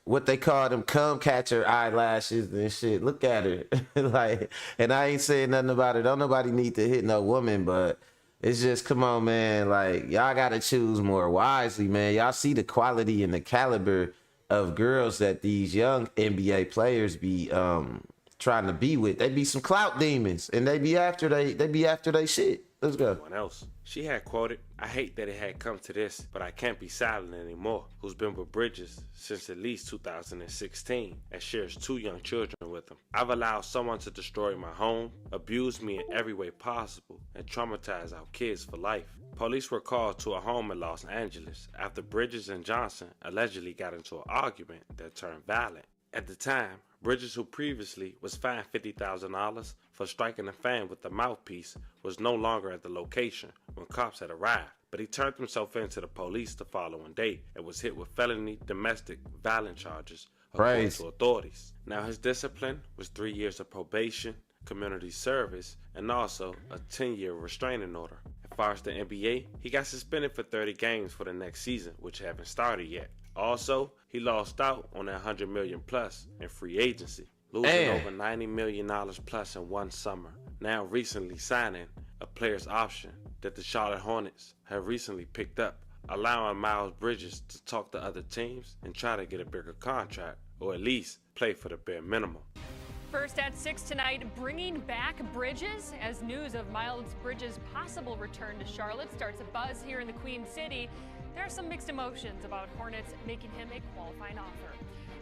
what they call them cum catcher eyelashes and shit. Look at her. Like, and I ain't saying nothing about it. Don't nobody need to hit no woman, but it's just, come on, man. Like, y'all gotta choose more wisely, man. Y'all see the quality and the caliber of girls that these young NBA players be trying to be with. They be some clout demons, and they be after they shit. Let's go. Someone else. She had quoted, "I hate that it had come to this, but I can't be silent anymore," who's been with Bridges since at least 2016 and shares 2 young children with him. "I've allowed someone to destroy my home, abuse me in every way possible, and traumatize our kids for life." Police were called to a home in Los Angeles after Bridges and Johnson allegedly got into an argument that turned violent. At the time, Bridges, who previously was fined $50,000 for striking a fan with a mouthpiece, was no longer at the location when cops had arrived, but he turned himself in to the police the following day and was hit with felony domestic violence charges according to authorities. Now, his discipline was 3 years of probation, community service, and also a 10-year restraining order. As far as the NBA, he got suspended for 30 games for the next season, which haven't started yet. Also, he lost out on that $100 million plus in free agency, losing over $90 million plus in one summer. Now recently signing a player's option that the Charlotte Hornets have recently picked up, allowing Miles Bridges to talk to other teams and try to get a bigger contract, or at least play for the bare minimum. First at 6 tonight, bringing back Bridges as news of Miles Bridges' possible return to Charlotte starts a buzz here in the Queen City. There are some mixed emotions about Hornets making him a qualifying offer.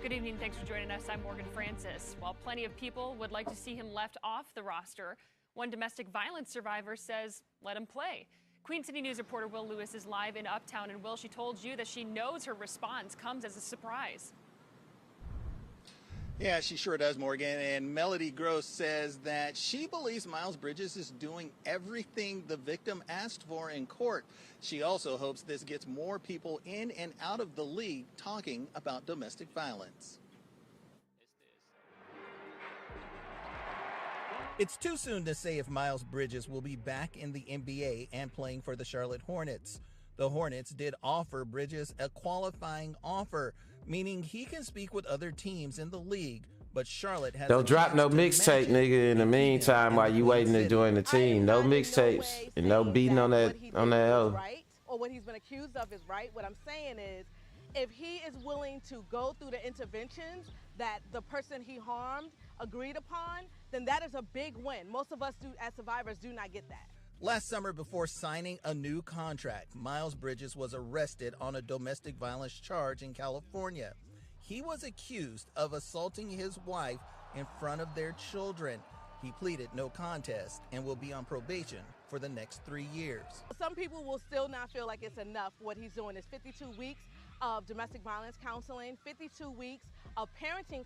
Good evening, thanks for joining us. I'm Morgan Francis. While plenty of people would like to see him left off the roster, one domestic violence survivor says, let him play. Queen City News reporter Will Lewis is live in Uptown, and Will, she told you that she knows her response comes as a surprise. Yeah, she sure does, Morgan. And Melody Gross says that she believes Miles Bridges is doing everything the victim asked for in court. She also hopes this gets more people in and out of the league talking about domestic violence. It's too soon to say if Miles Bridges will be back in the NBA and playing for the Charlotte Hornets. The Hornets did offer Bridges a qualifying offer, meaning he can speak with other teams in the league, but Charlotte has... Don't drop no mixtape, nigga, in the meantime while you waiting to join the team. No mixtapes and no beating on that L. Right, or what he's been accused of is right. What I'm saying is, if he is willing to go through the interventions that the person he harmed agreed upon, then that is a big win. Most of us as survivors do not get that. Last summer, before signing a new contract, Miles Bridges was arrested on a domestic violence charge in California. He was accused of assaulting his wife in front of their children. He pleaded no contest and will be on probation for the next 3 years. Some people will still not feel like it's enough. What he's doing is 52 weeks of domestic violence counseling, 52 weeks of parenting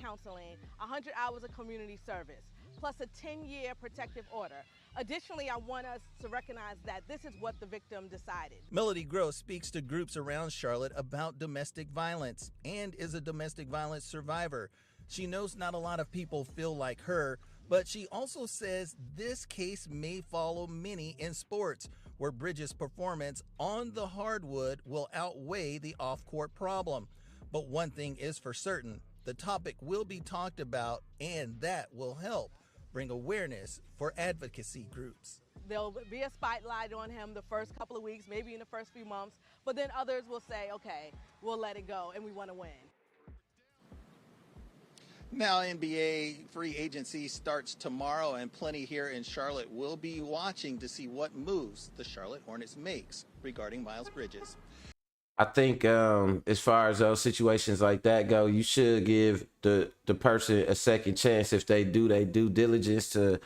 counseling, 100 hours of community service, plus a 10-year protective order. Additionally, I want us to recognize that this is what the victim decided. Melody Gross speaks to groups around Charlotte about domestic violence and is a domestic violence survivor. She knows not a lot of people feel like her, but she also says this case may follow many in sports, where Bridges' performance on the hardwood will outweigh the off-court problem. But one thing is for certain, the topic will be talked about, and that will help bring awareness for advocacy groups. There'll be a spotlight on him the first couple of weeks, maybe in the first few months, but then others will say, okay, we'll let it go and we want to win. Now NBA free agency starts tomorrow, and plenty here in Charlotte will be watching to see what moves the Charlotte Hornets makes regarding Miles Bridges. I think as far as those situations like that go, you should give the person a second chance if they do their due diligence to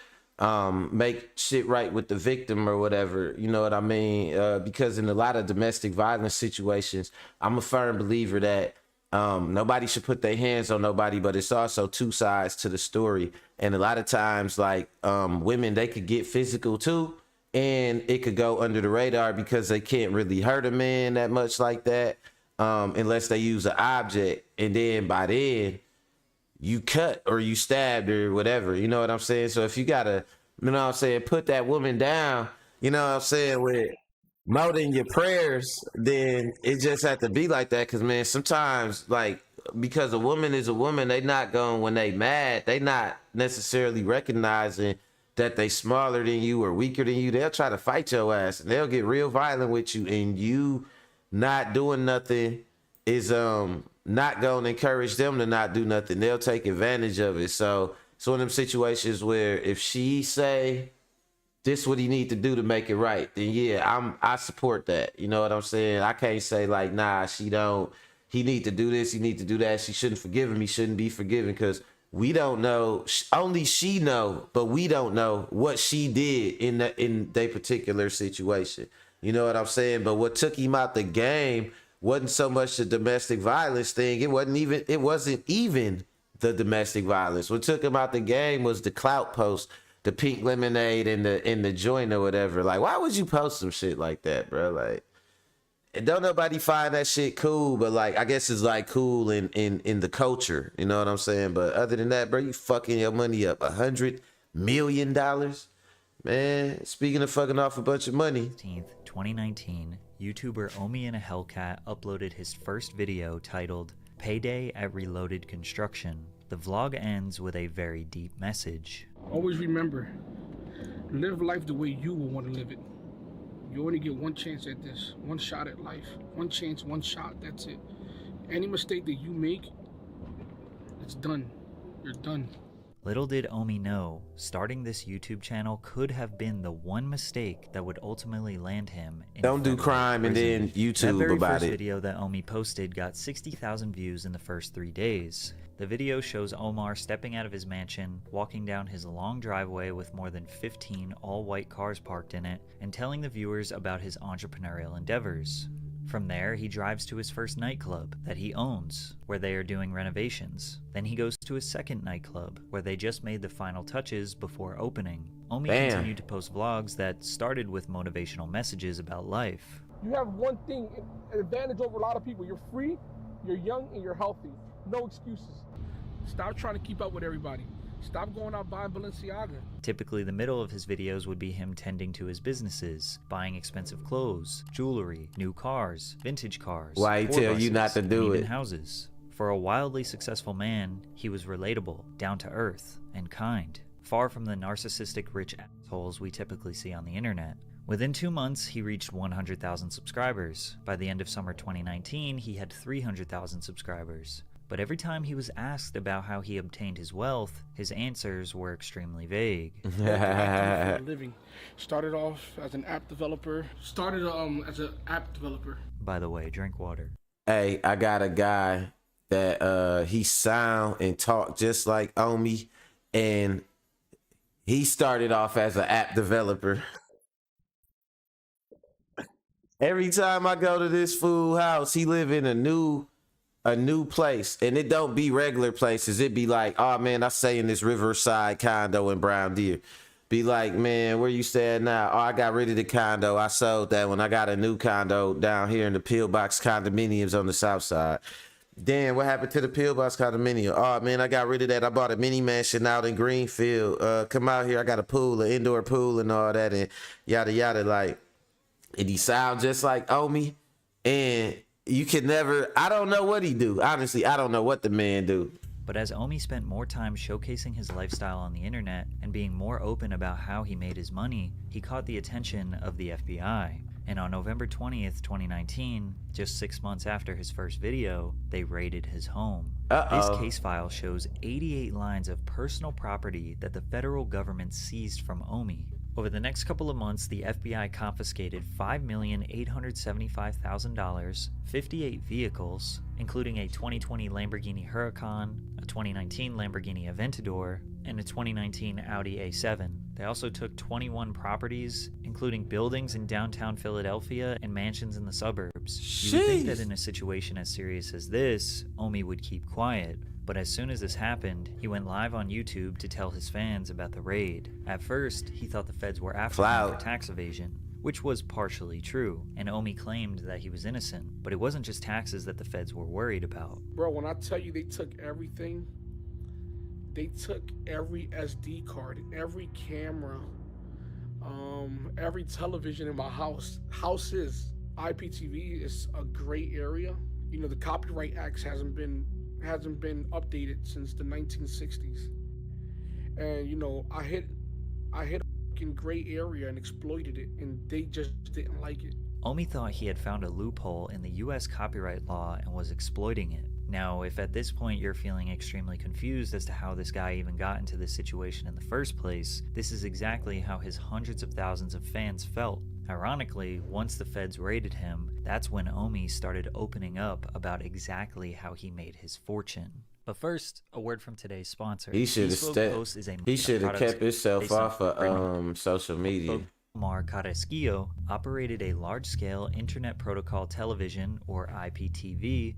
make shit right with the victim or whatever. You know what I mean? Because in a lot of domestic violence situations, I'm a firm believer that nobody should put their hands on nobody, but it's also two sides to the story. And a lot of times, like women, they could get physical too. And it could go under the radar because they can't really hurt a man that much like that unless they use an object. And then by then, you cut or you stabbed or whatever. You know what I'm saying? So if you got to, you know what I'm saying, put that woman down, you know what I'm saying, with more than your prayers, then it just have to be like that. Because, man, sometimes, like, because a woman is a woman, they not going, when they mad, they not necessarily recognizing that they smaller than you or weaker than you. They'll try to fight your ass and they'll get real violent with you, and you not doing nothing is not going to encourage them to not do nothing. They'll take advantage of it. So it's one of them situations where if she say this what he need to do to make it right, then yeah, I support that. You know what I'm saying? I can't say like, nah, she don't. He need to do this. He need to do that. She shouldn't forgive him. He shouldn't be forgiven because we don't know. Only she know, but we don't know what she did in their particular situation. You know what I'm saying? But what took him out the game wasn't so much the domestic violence thing. It wasn't even the domestic violence. What took him out the game was the Clout post, the pink lemonade in the joint or whatever. Like, why would you post some shit like that, bro? Like, and don't nobody find that shit cool, but like, I guess it's like cool in the culture. You know what I'm saying? But other than that, bro, you fucking your money up. $100 million, man. Speaking of fucking off a bunch of money. 2019, YouTuber Omi in a Hellcat uploaded his first video titled Payday at Reloaded Construction. The vlog ends with a very deep message. Always remember, live life the way you will want to live it. You only get one chance at this, one shot at life. One chance, one shot, that's it. Any mistake that you make, it's done. You're done. Little did Omi know, starting this YouTube channel could have been the one mistake that would ultimately land him in Don't do crime and then YouTube that very about first it. video that Omi posted got 60,000 views in the first 3 days. The video shows Omar stepping out of his mansion, walking down his long driveway with more than 15 all-white cars parked in it, and telling the viewers about his entrepreneurial endeavors. From there, he drives to his first nightclub that he owns, where they are doing renovations. Then he goes to his second nightclb, where they just made the final touches before opening. Omi continued to post vlogs that started with motivational messages about life. You have one thing, an advantage over a lot of people. You're free, you're young, and you're healthy. No excuses. Stop trying to keep up with everybody. Stop going out buying Balenciaga. Typically, the middle of his videos would be him tending to his businesses, buying expensive clothes, jewelry, new cars, vintage cars. Why he tell you not to do even it? Houses. For a wildly successful man, he was relatable, down to earth, and kind. Far from the narcissistic rich assholes we typically see on the internet. Within 2 months, he reached 100,000 subscribers. By the end of summer 2019, he had 300,000 subscribers. But every time he was asked about how he obtained his wealth, his answers were extremely vague. For a living. Started off as an app developer. By the way, drink water. Hey, I got a guy that he sound and talk just like Omi, and he started off as an app developer. Every time I go to this fool house, he live in a new place, and it don't be regular places. It be like, oh man, I stay in this Riverside condo in Brown Deer. Be like, man, where you staying now? Oh, I got rid of the condo. I sold that when I got a new condo down here in the Pillbox condominiums on the south side. Damn, what happened to the Pillbox condominium? Oh man, I got rid of that. I bought a mini mansion out in Greenfield. Come out here, I got a pool, an indoor pool and all that, and yada yada. Like, and he sound just like Omi, and you can never, I don't know what he do. Honestly, I don't know what the man do. But as Omi spent more time showcasing his lifestyle on the internet and being more open about how he made his money, he caught the attention of the FBI. And on November 20th, 2019, just 6 months after his first video, they raided his home. This case file shows 88 lines of personal property that the federal government seized from Omi. Over the next couple of months, the FBI confiscated $5,875,000, 58 vehicles, including a 2020 Lamborghini Huracan, a 2019 Lamborghini Aventador, and a 2019 Audi A7. They also took 21 properties, including buildings in downtown Philadelphia and mansions in the suburbs. You would think that in a situation as serious as this, Omi would keep quiet. But as soon as this happened, he went live on YouTube to tell his fans about the raid. At first, he thought the feds were after him for tax evasion, which was partially true, and Omi claimed that he was innocent. But it wasn't just taxes that the feds were worried about. Bro, when I tell you they took everything, they took every SD card, every camera, every television in my house. Houses, IPTV is a gray area. You know, the Copyright Act hasn't been updated since the 1960s, and you know, I hit a fucking gray area and exploited it, and they just didn't like it. Omi thought he had found a loophole in the US copyright law and was exploiting it. Now, if at this point you're feeling extremely confused as to how this guy even got into this situation in the first place, this is exactly how his hundreds of thousands of fans felt. Ironically, once the feds raided him, that's when Omi started opening up about exactly how he made his fortune. But first, a word from today's sponsor. He should have kept himself off of social media. Omar Carrasquillo operated a large-scale Internet Protocol Television, or IPTV,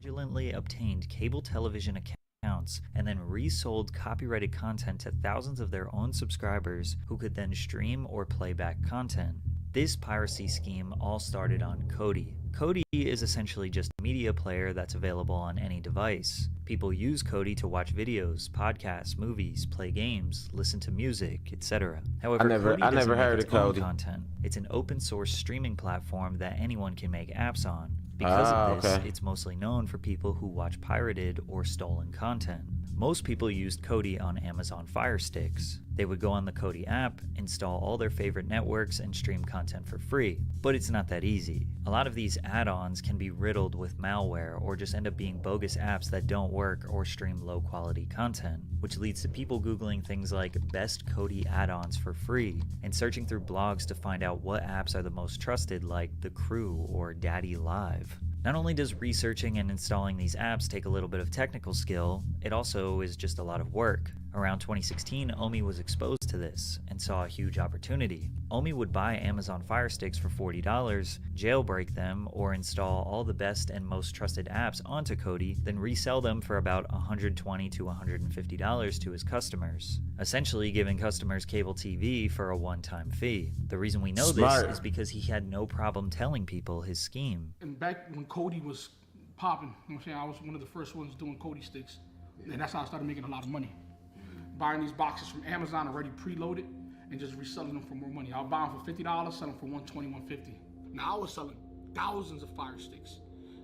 fraudulently obtained cable television accounts and then resold copyrighted content to thousands of their own subscribers who could then stream or play back content. This piracy scheme all started on Kodi. Kodi is essentially just a media player that's available on any device. People use Kodi to watch videos, podcasts, movies, play games, listen to music, etc. However, I never heard of Kodi. Content. It's an open source streaming platform that anyone can make apps on. Because of this, it's mostly known for people who watch pirated or stolen content. Most people used Kodi on Amazon Fire Sticks. They would go on the Kodi app, install all their favorite networks, and stream content for free. But it's not that easy. A lot of these add-ons can be riddled with malware or just end up being bogus apps that don't work or stream low-quality content, which leads to people Googling things like best Kodi add-ons for free and searching through blogs to find out what apps are the most trusted, like The Crew or Daddy Live. Not only does researching and installing these apps take a little bit of technical skill, it also is just a lot of work. Around 2016, Omi was exposed to this and saw a huge opportunity. Omi would buy Amazon Fire Sticks for $40, jailbreak them, or install all the best and most trusted apps onto Kodi, then resell them for about $120 to $150 to his customers, essentially giving customers cable TV for a one-time fee. The reason we know this is because he had no problem telling people his scheme. And back when Kodi was popping, you know what I'm saying, I was one of the first ones doing Kodi sticks, and that's how I started making a lot of money. Buying these boxes from Amazon already preloaded and just reselling them for more money. I'll buy them for $50, sell them for $120, $150. Now I was selling thousands of Fire Sticks.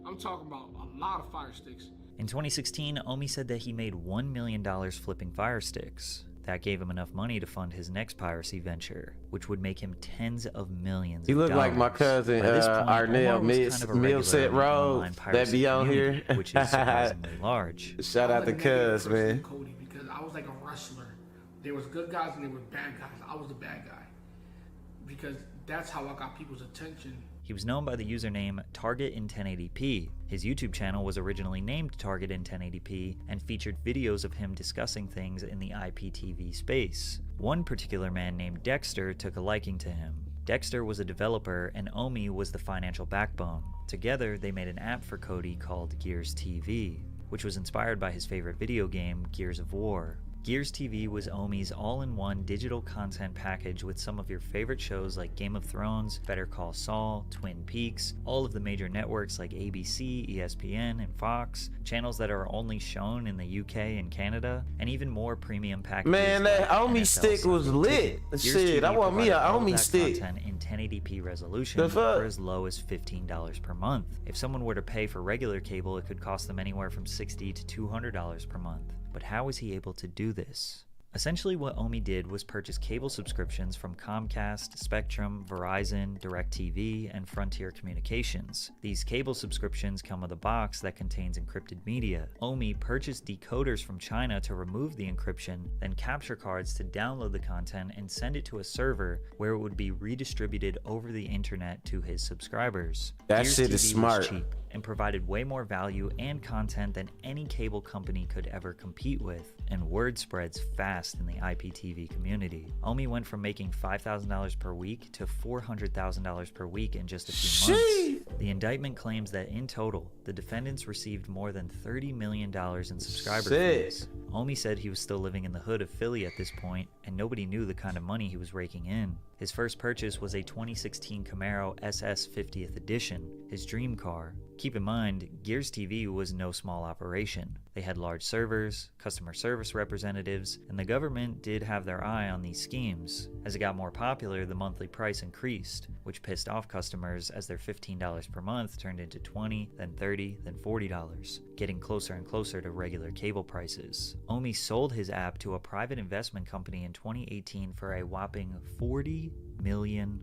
I'm talking about a lot of Fire Sticks. In 2016, Omi said that he made $1 million flipping Fire Sticks. That gave him enough money to fund his next piracy venture, which would make him tens of millions He of looked dollars. like my cousin Arnell Millset Rhodes that be on here. Which is surprisingly large. Shout out to Cuz, man. Because I was like a wrestler. There was good guys and there were bad guys. I was the bad guy. Because that's how I got people's attention. He was known by the username Target in 1080p. His YouTube channel was originally named Target in 1080p and featured videos of him discussing things in the IPTV space. One particular man named Dexter took a liking to him. Dexter was a developer and Omi was the financial backbone. Together, they made an app for Kodi called Gears TV, which was inspired by his favorite video game, Gears of War. Gears TV was Omi's all-in-one digital content package with some of your favorite shows like Game of Thrones, Better Call Saul, Twin Peaks, all of the major networks like ABC, ESPN, and Fox, channels that are only shown in the UK and Canada, and even more premium packages. Man, that like Omi NFL stick was lit. Shit, I want me an Omi stick. Content in 1080p resolution for as low as $15 per month. If someone were to pay for regular cable, it could cost them anywhere from $60 to $200 per month. But how was he able to do this? Essentially, what Omi did was purchase cable subscriptions from Comcast, Spectrum, Verizon, DirecTV, and Frontier Communications. These cable subscriptions come with a box that contains encrypted media. Omi purchased decoders from China to remove the encryption, then capture cards to download the content and send it to a server where it would be redistributed over the internet to his subscribers. That Gears shit is TV smart. was cheap and provided way more value and content than any cable company could ever compete with, and word spreads fast in the IPTV community. Omi went from making $5,000 per week to $400,000 per week in just a few months. The indictment claims that in total, the defendants received more than $30 million in subscriber fees. Omi said he was still living in the hood of Philly at this point, and nobody knew the kind of money he was raking in. His first purchase was a 2016 Camaro SS 50th Edition, his dream car. Keep in mind, Gears TV was no small operation. They had large servers, customer service representatives, and the government did have their eye on these schemes. As it got more popular, the monthly price increased, which pissed off customers as their $15 per month turned into $20, then $30, then $40, getting closer and closer to regular cable prices. Omi sold his app to a private investment company in 2018 for a whopping $40 million.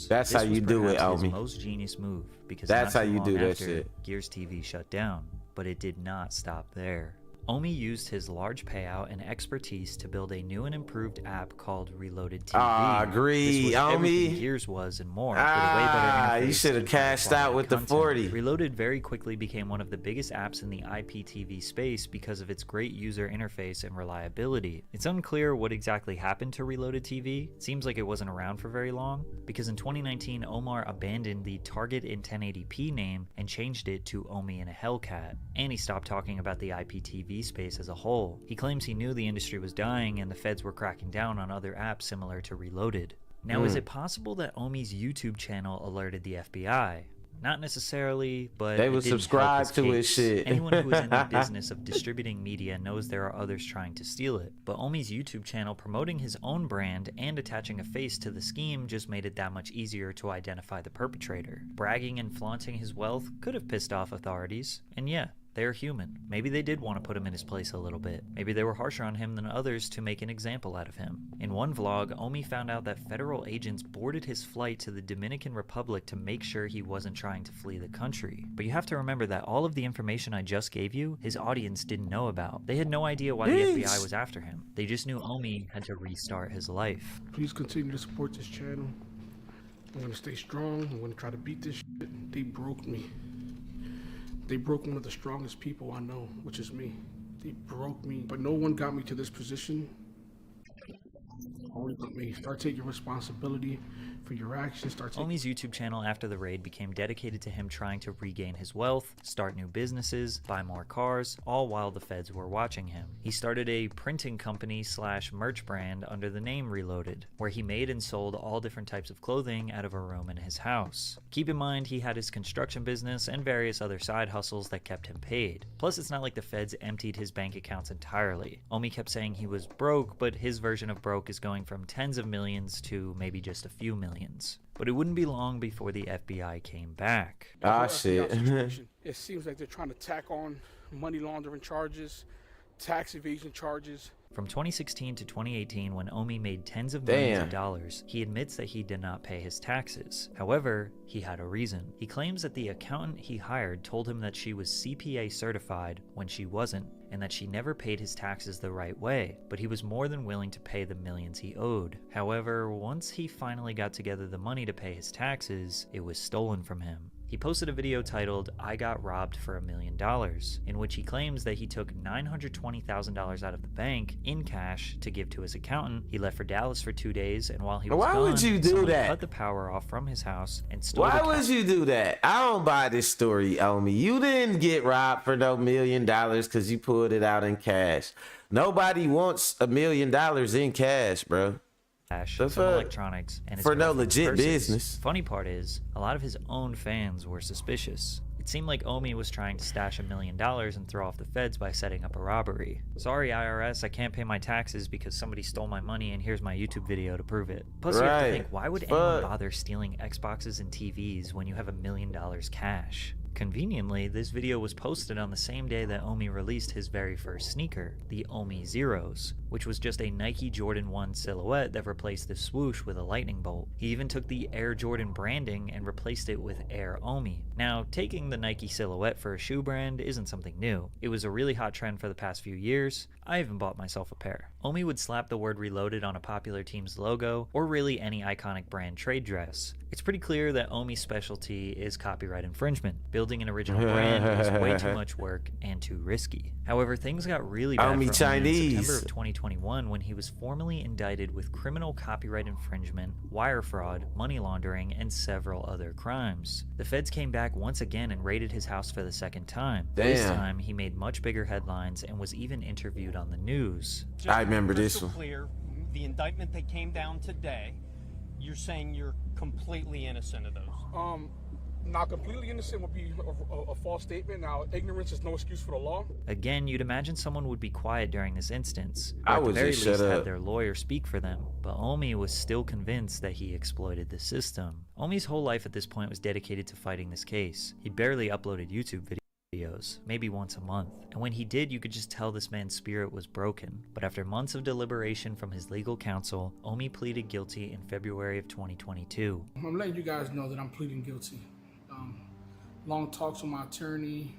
That's how you do it, His Omi. most genius move, because That's not how too you long do that after, shit. Gears TV shut down, but it did not stop there. Omi used his large payout and expertise to build a new and improved app called Reloaded TV. Agree, This was everything Omi. Gears was and more. With a way better You interface should have and cashed out quality with the content. 40. Reloaded very quickly became one of the biggest apps in the IPTV space because of its great user interface and reliability. It's unclear what exactly happened to Reloaded TV. It seems like it wasn't around for very long, because in 2019, Omar abandoned the Target in 1080p name and changed it to Omi and a Hellcat. And he stopped talking about the IPTV space as a whole. He claims he knew the industry was dying and the feds were cracking down on other apps similar to Reloaded. Now, is it possible that Omi's YouTube channel alerted the FBI? Not necessarily, but They it would didn't help subscribe his to his case. shit. Anyone who is in the business of distributing media knows there are others trying to steal it. But Omi's YouTube channel promoting his own brand and attaching a face to the scheme just made it that much easier to identify the perpetrator. Bragging and flaunting his wealth could have pissed off authorities, and yeah, they're human. Maybe they did want to put him in his place a little bit. Maybe they were harsher on him than others to make an example out of him. In one vlog, Omi found out that federal agents boarded his flight to the Dominican Republic to make sure he wasn't trying to flee the country. But you have to remember that all of the information I just gave you, his audience didn't know about. They had no idea why the FBI was after him. They just knew Omi had to restart his life. Please continue to support this channel. I'm gonna stay strong. I'm gonna try to beat this shit. They broke me. They broke one of the strongest people I know, which is me. They broke me, but no one got me to this position. Only but me. Start taking responsibility for your actions. Omi's YouTube channel after the raid became dedicated to him trying to regain his wealth, start new businesses, buy more cars, all while the feds were watching him. He started a printing company / merch brand under the name Reloaded, where he made and sold all different types of clothing out of a room in his house. Keep in mind he had his construction business and various other side hustles that kept him paid. Plus, it's not like the feds emptied his bank accounts entirely. Omi kept saying he was broke, but his version of broke is going from tens of millions to maybe just a few millions. But it wouldn't be long before the FBI came back. Shit. It seems like they're trying to tack on money laundering charges, tax evasion charges. From 2016 to 2018, when Omi made tens of millions of dollars, he admits that he did not pay his taxes. However, he had a reason. He claims that the accountant he hired told him that she was CPA certified when she wasn't, and that she never paid his taxes the right way, but he was more than willing to pay the millions he owed. However, once he finally got together the money to pay his taxes, it was stolen from him. He posted a video titled, "I Got Robbed for $1 Million," in which he claims that he took $920,000 out of the bank in cash to give to his accountant. He left for Dallas for 2 days, and while he was Why gone, would you do someone that? cut the power off from his house and stole Why the would cash. you do that? I don't buy this story, Omi. You didn't get robbed for no $1 million because you pulled it out in cash. Nobody wants $1 million in cash, bro. Some electronics and his for no girlfriend's legit purses. business. Funny part is, a lot of his own fans were suspicious. It seemed like Omi was trying to stash $1 million and throw off the feds by setting up a robbery. Sorry, IRS, I can't pay my taxes because somebody stole my money, and here's my YouTube video to prove it. Plus, you have to think, why would anyone bother stealing Xboxes and TVs when you have $1 million cash? Conveniently, this video was posted on the same day that Omi released his very first sneaker, the Omi Zeros, which was just a Nike Jordan 1 silhouette that replaced the swoosh with a lightning bolt. He even took the Air Jordan branding and replaced it with Air Omi. Now, taking the Nike silhouette for a shoe brand isn't something new. It was a really hot trend for the past few years. I even bought myself a pair. Omi would slap the word Reloaded on a popular team's logo, or really any iconic brand trade dress. It's pretty clear that Omi's specialty is copyright infringement. Building an original brand is way too much work and too risky. However, things got really bad Omi for Chinese. Omi in September of 2021 when he was formally indicted with criminal copyright infringement, wire fraud, money laundering, and several other crimes. The feds came back once again and raided his house for the second time. This time, he made much bigger headlines and was even interviewed on the news. I remember this one. Clear, the indictment that came down today, you're saying you're completely innocent of those? Not completely innocent would be a false statement. Now, ignorance is no excuse for the law. Again, you'd imagine someone would be quiet during this instance, or I at the would very just least shut have up. their lawyer speak for them. But Omi was still convinced that he exploited the system. Omi's whole life at this point was dedicated to fighting this case. He barely uploaded YouTube videos. videos, maybe once a month. And when he did, you could just tell this man's spirit was broken. But after months of deliberation from his legal counsel, Omi pleaded guilty in February of 2022. I'm letting you guys know that I'm pleading guilty. Long talks with my attorney,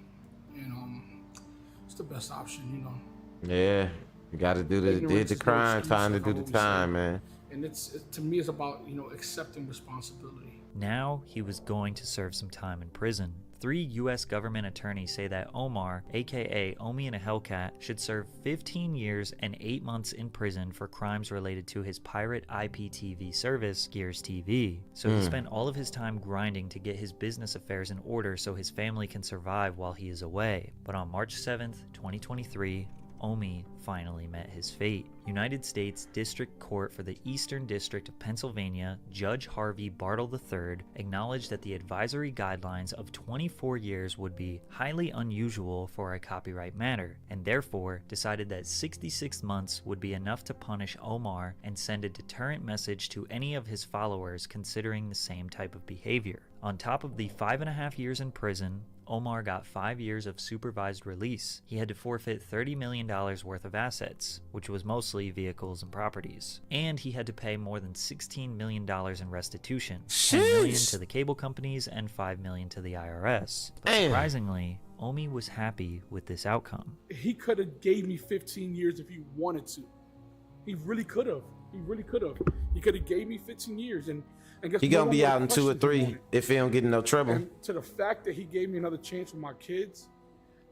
and it's the best option, you know. Yeah, you got to do did the crime, time to do the time, man. And to me, it's about, you know, accepting responsibility. Now he was going to serve some time in prison. 3 U.S. government attorneys say that Omar, aka Omi and a Hellcat, should serve 15 years and 8 months in prison for crimes related to his pirate IPTV service, Gears TV. So he spent all of his time grinding to get his business affairs in order so his family can survive while he is away. But on March 7th, 2023, Omi finally met his fate. United States District Court for the Eastern District of Pennsylvania, Judge Harvey Bartle III, acknowledged that the advisory guidelines of 24 years would be highly unusual for a copyright matter, and therefore decided that 66 months would be enough to punish Omar and send a deterrent message to any of his followers considering the same type of behavior. On top of the 5.5 years in prison, Omar got 5 years of supervised release. He had to forfeit $30 million worth of assets, which was mostly vehicles and properties. And he had to pay more than $16 million in restitution, $10 million to the cable companies and $5 million to the IRS. But surprisingly, Omi was happy with this outcome. He could have gave me 15 years if he wanted to. He really could have. He really could have. He could have gave me 15 years and guess He gonna be out in 2 or 3 if he don't get in no trouble. And to the fact that he gave me another chance with my kids,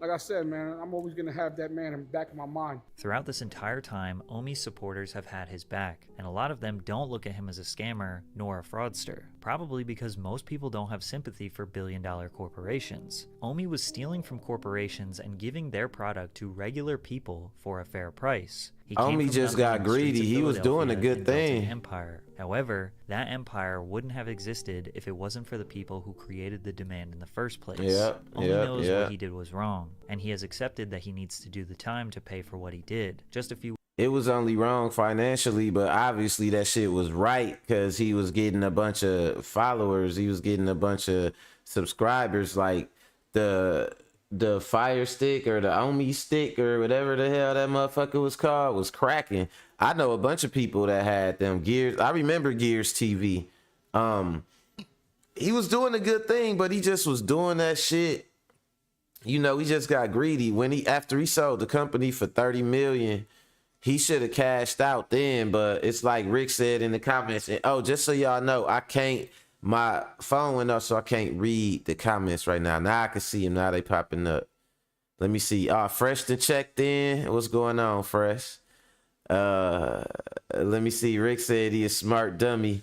like I said, man, I'm always gonna have that man in the back of my mind. Throughout this entire time, Omi's supporters have had his back, and a lot of them don't look at him as a scammer nor a fraudster, probably because most people don't have sympathy for billion-dollar corporations. Omi was stealing from corporations and giving their product to regular people for a fair price. Omi just got greedy. He was doing a good thing. Empire. However, that empire wouldn't have existed if it wasn't for the people who created the demand in the first place. Omi knows what he did was wrong, and he has accepted that he needs to do the time to pay for what he did. It was only wrong financially, but obviously that shit was right because he was getting a bunch of followers. He was getting a bunch of subscribers. Like the Fire Stick or the Omi Stick or whatever the hell that motherfucker was called was cracking. I know a bunch of people that had them Gears. I remember Gears TV. He was doing a good thing, but he just was doing that shit. You know, he just got greedy. After he sold the company for $30 million, he should have cashed out then. But it's like Rick said in the comments. And, just so y'all know, my phone went up, so I can't read the comments right now. Now I can see them. Now they popping up. Let me see. Fresh to checked in. What's going on, Fresh? Let me see. Rick said he a smart dummy.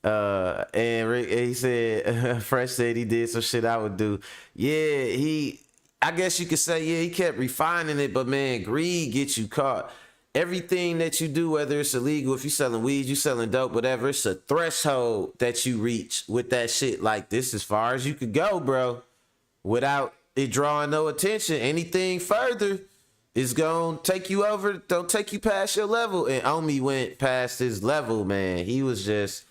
And Rick, he said, Fresh said he did some shit I would do. Yeah, I guess you could say, he kept refining it, but man, greed gets you caught. Everything that you do, whether it's illegal, if you selling weed, you selling dope, whatever, it's a threshold that you reach with that shit. Like, this as far as you could go, bro, without it drawing no attention. Anything further is gonna take you over, don't take you past your level. And Omi went past his level, man. He was just,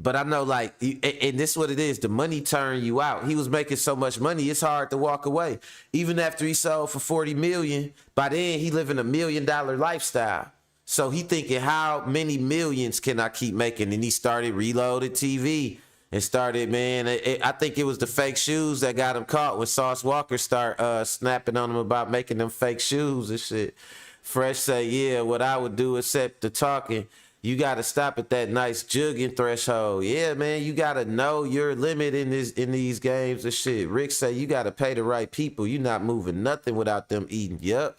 but I know, like, and this is what it is, the money turned you out. He was making so much money, it's hard to walk away. Even after he sold for $40 million, by then he living $1 million lifestyle. So he thinking, how many millions can I keep making? And he started Reloaded TV and started, man, I think it was the fake shoes that got him caught when Sauce Walker start snapping on him about making them fake shoes and shit. Fresh say, yeah, what I would do except the talking, you got to stop at that nice jugging threshold. Yeah, man, you got to know your limit in these games and shit. Rick say you got to pay the right people. You not moving nothing without them eating. Yep.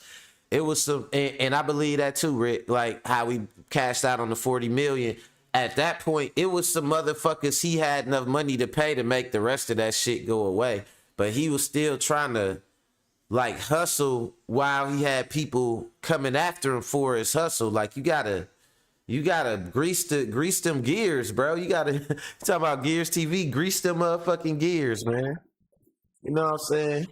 It was some, and I believe that too, Rick, like how we cashed out on the $40 million. At that point, it was some motherfuckers he had enough money to pay to make the rest of that shit go away. But he was still trying to like hustle while he had people coming after him for his hustle. Like you gotta grease them gears, bro. You gotta talk about Gears TV, grease them motherfucking gears, man. You know what I'm saying?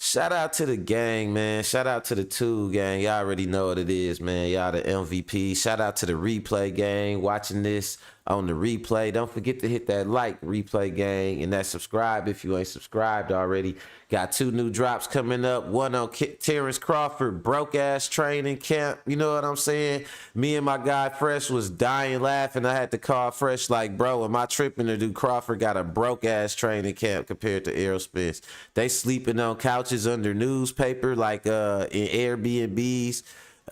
Shout out to the gang, man. Shout out to the Tool gang. Y'all already know what it is, man. Y'all the MVP. Shout out to the Replay gang watching this on the replay. Don't forget to hit that like, replay gang, and that subscribe if you ain't subscribed already. Got 2 new drops coming up. One on Terrence Crawford, broke ass training camp. You know what I'm saying? Me and my guy Fresh was dying laughing. I had to call Fresh like, bro, am I tripping or do Crawford got a broke ass training camp compared to Errol Spence? They sleeping on couches under newspaper like in Airbnbs.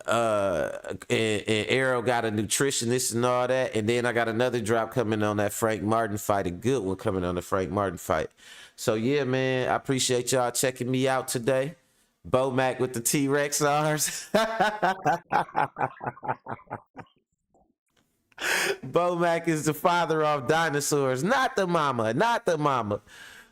And Arrow got a nutritionist and all that, and then I got another drop coming on that Frank Martin fight, a good one coming on the Frank Martin fight. So yeah, man, I appreciate y'all checking me out today. Bo Mac with the T-Rex arms. Bo Mac is the father of dinosaurs, not the mama, not the mama.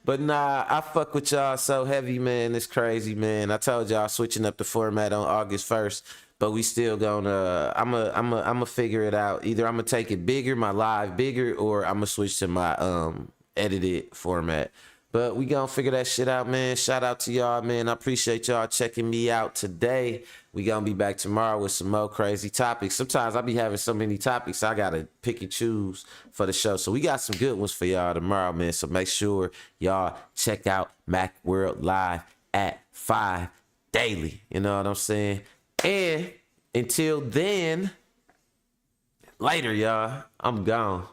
But nah, I fuck with y'all so heavy, man. It's crazy, man. I told y'all switching up the format on August 1st, but we still gonna, I'm figure it out. Either I'm gonna take it bigger, my live bigger, or I'm gonna switch to my edited format. But we gonna figure that shit out, man. Shout out to y'all, man. I appreciate y'all checking me out today. We gonna be back tomorrow with some more crazy topics. Sometimes I be having so many topics, I gotta pick and choose for the show. So we got some good ones for y'all tomorrow, man. So make sure y'all check out Mac World Live at 5 daily. You know what I'm saying? And until then, later, y'all. I'm gone.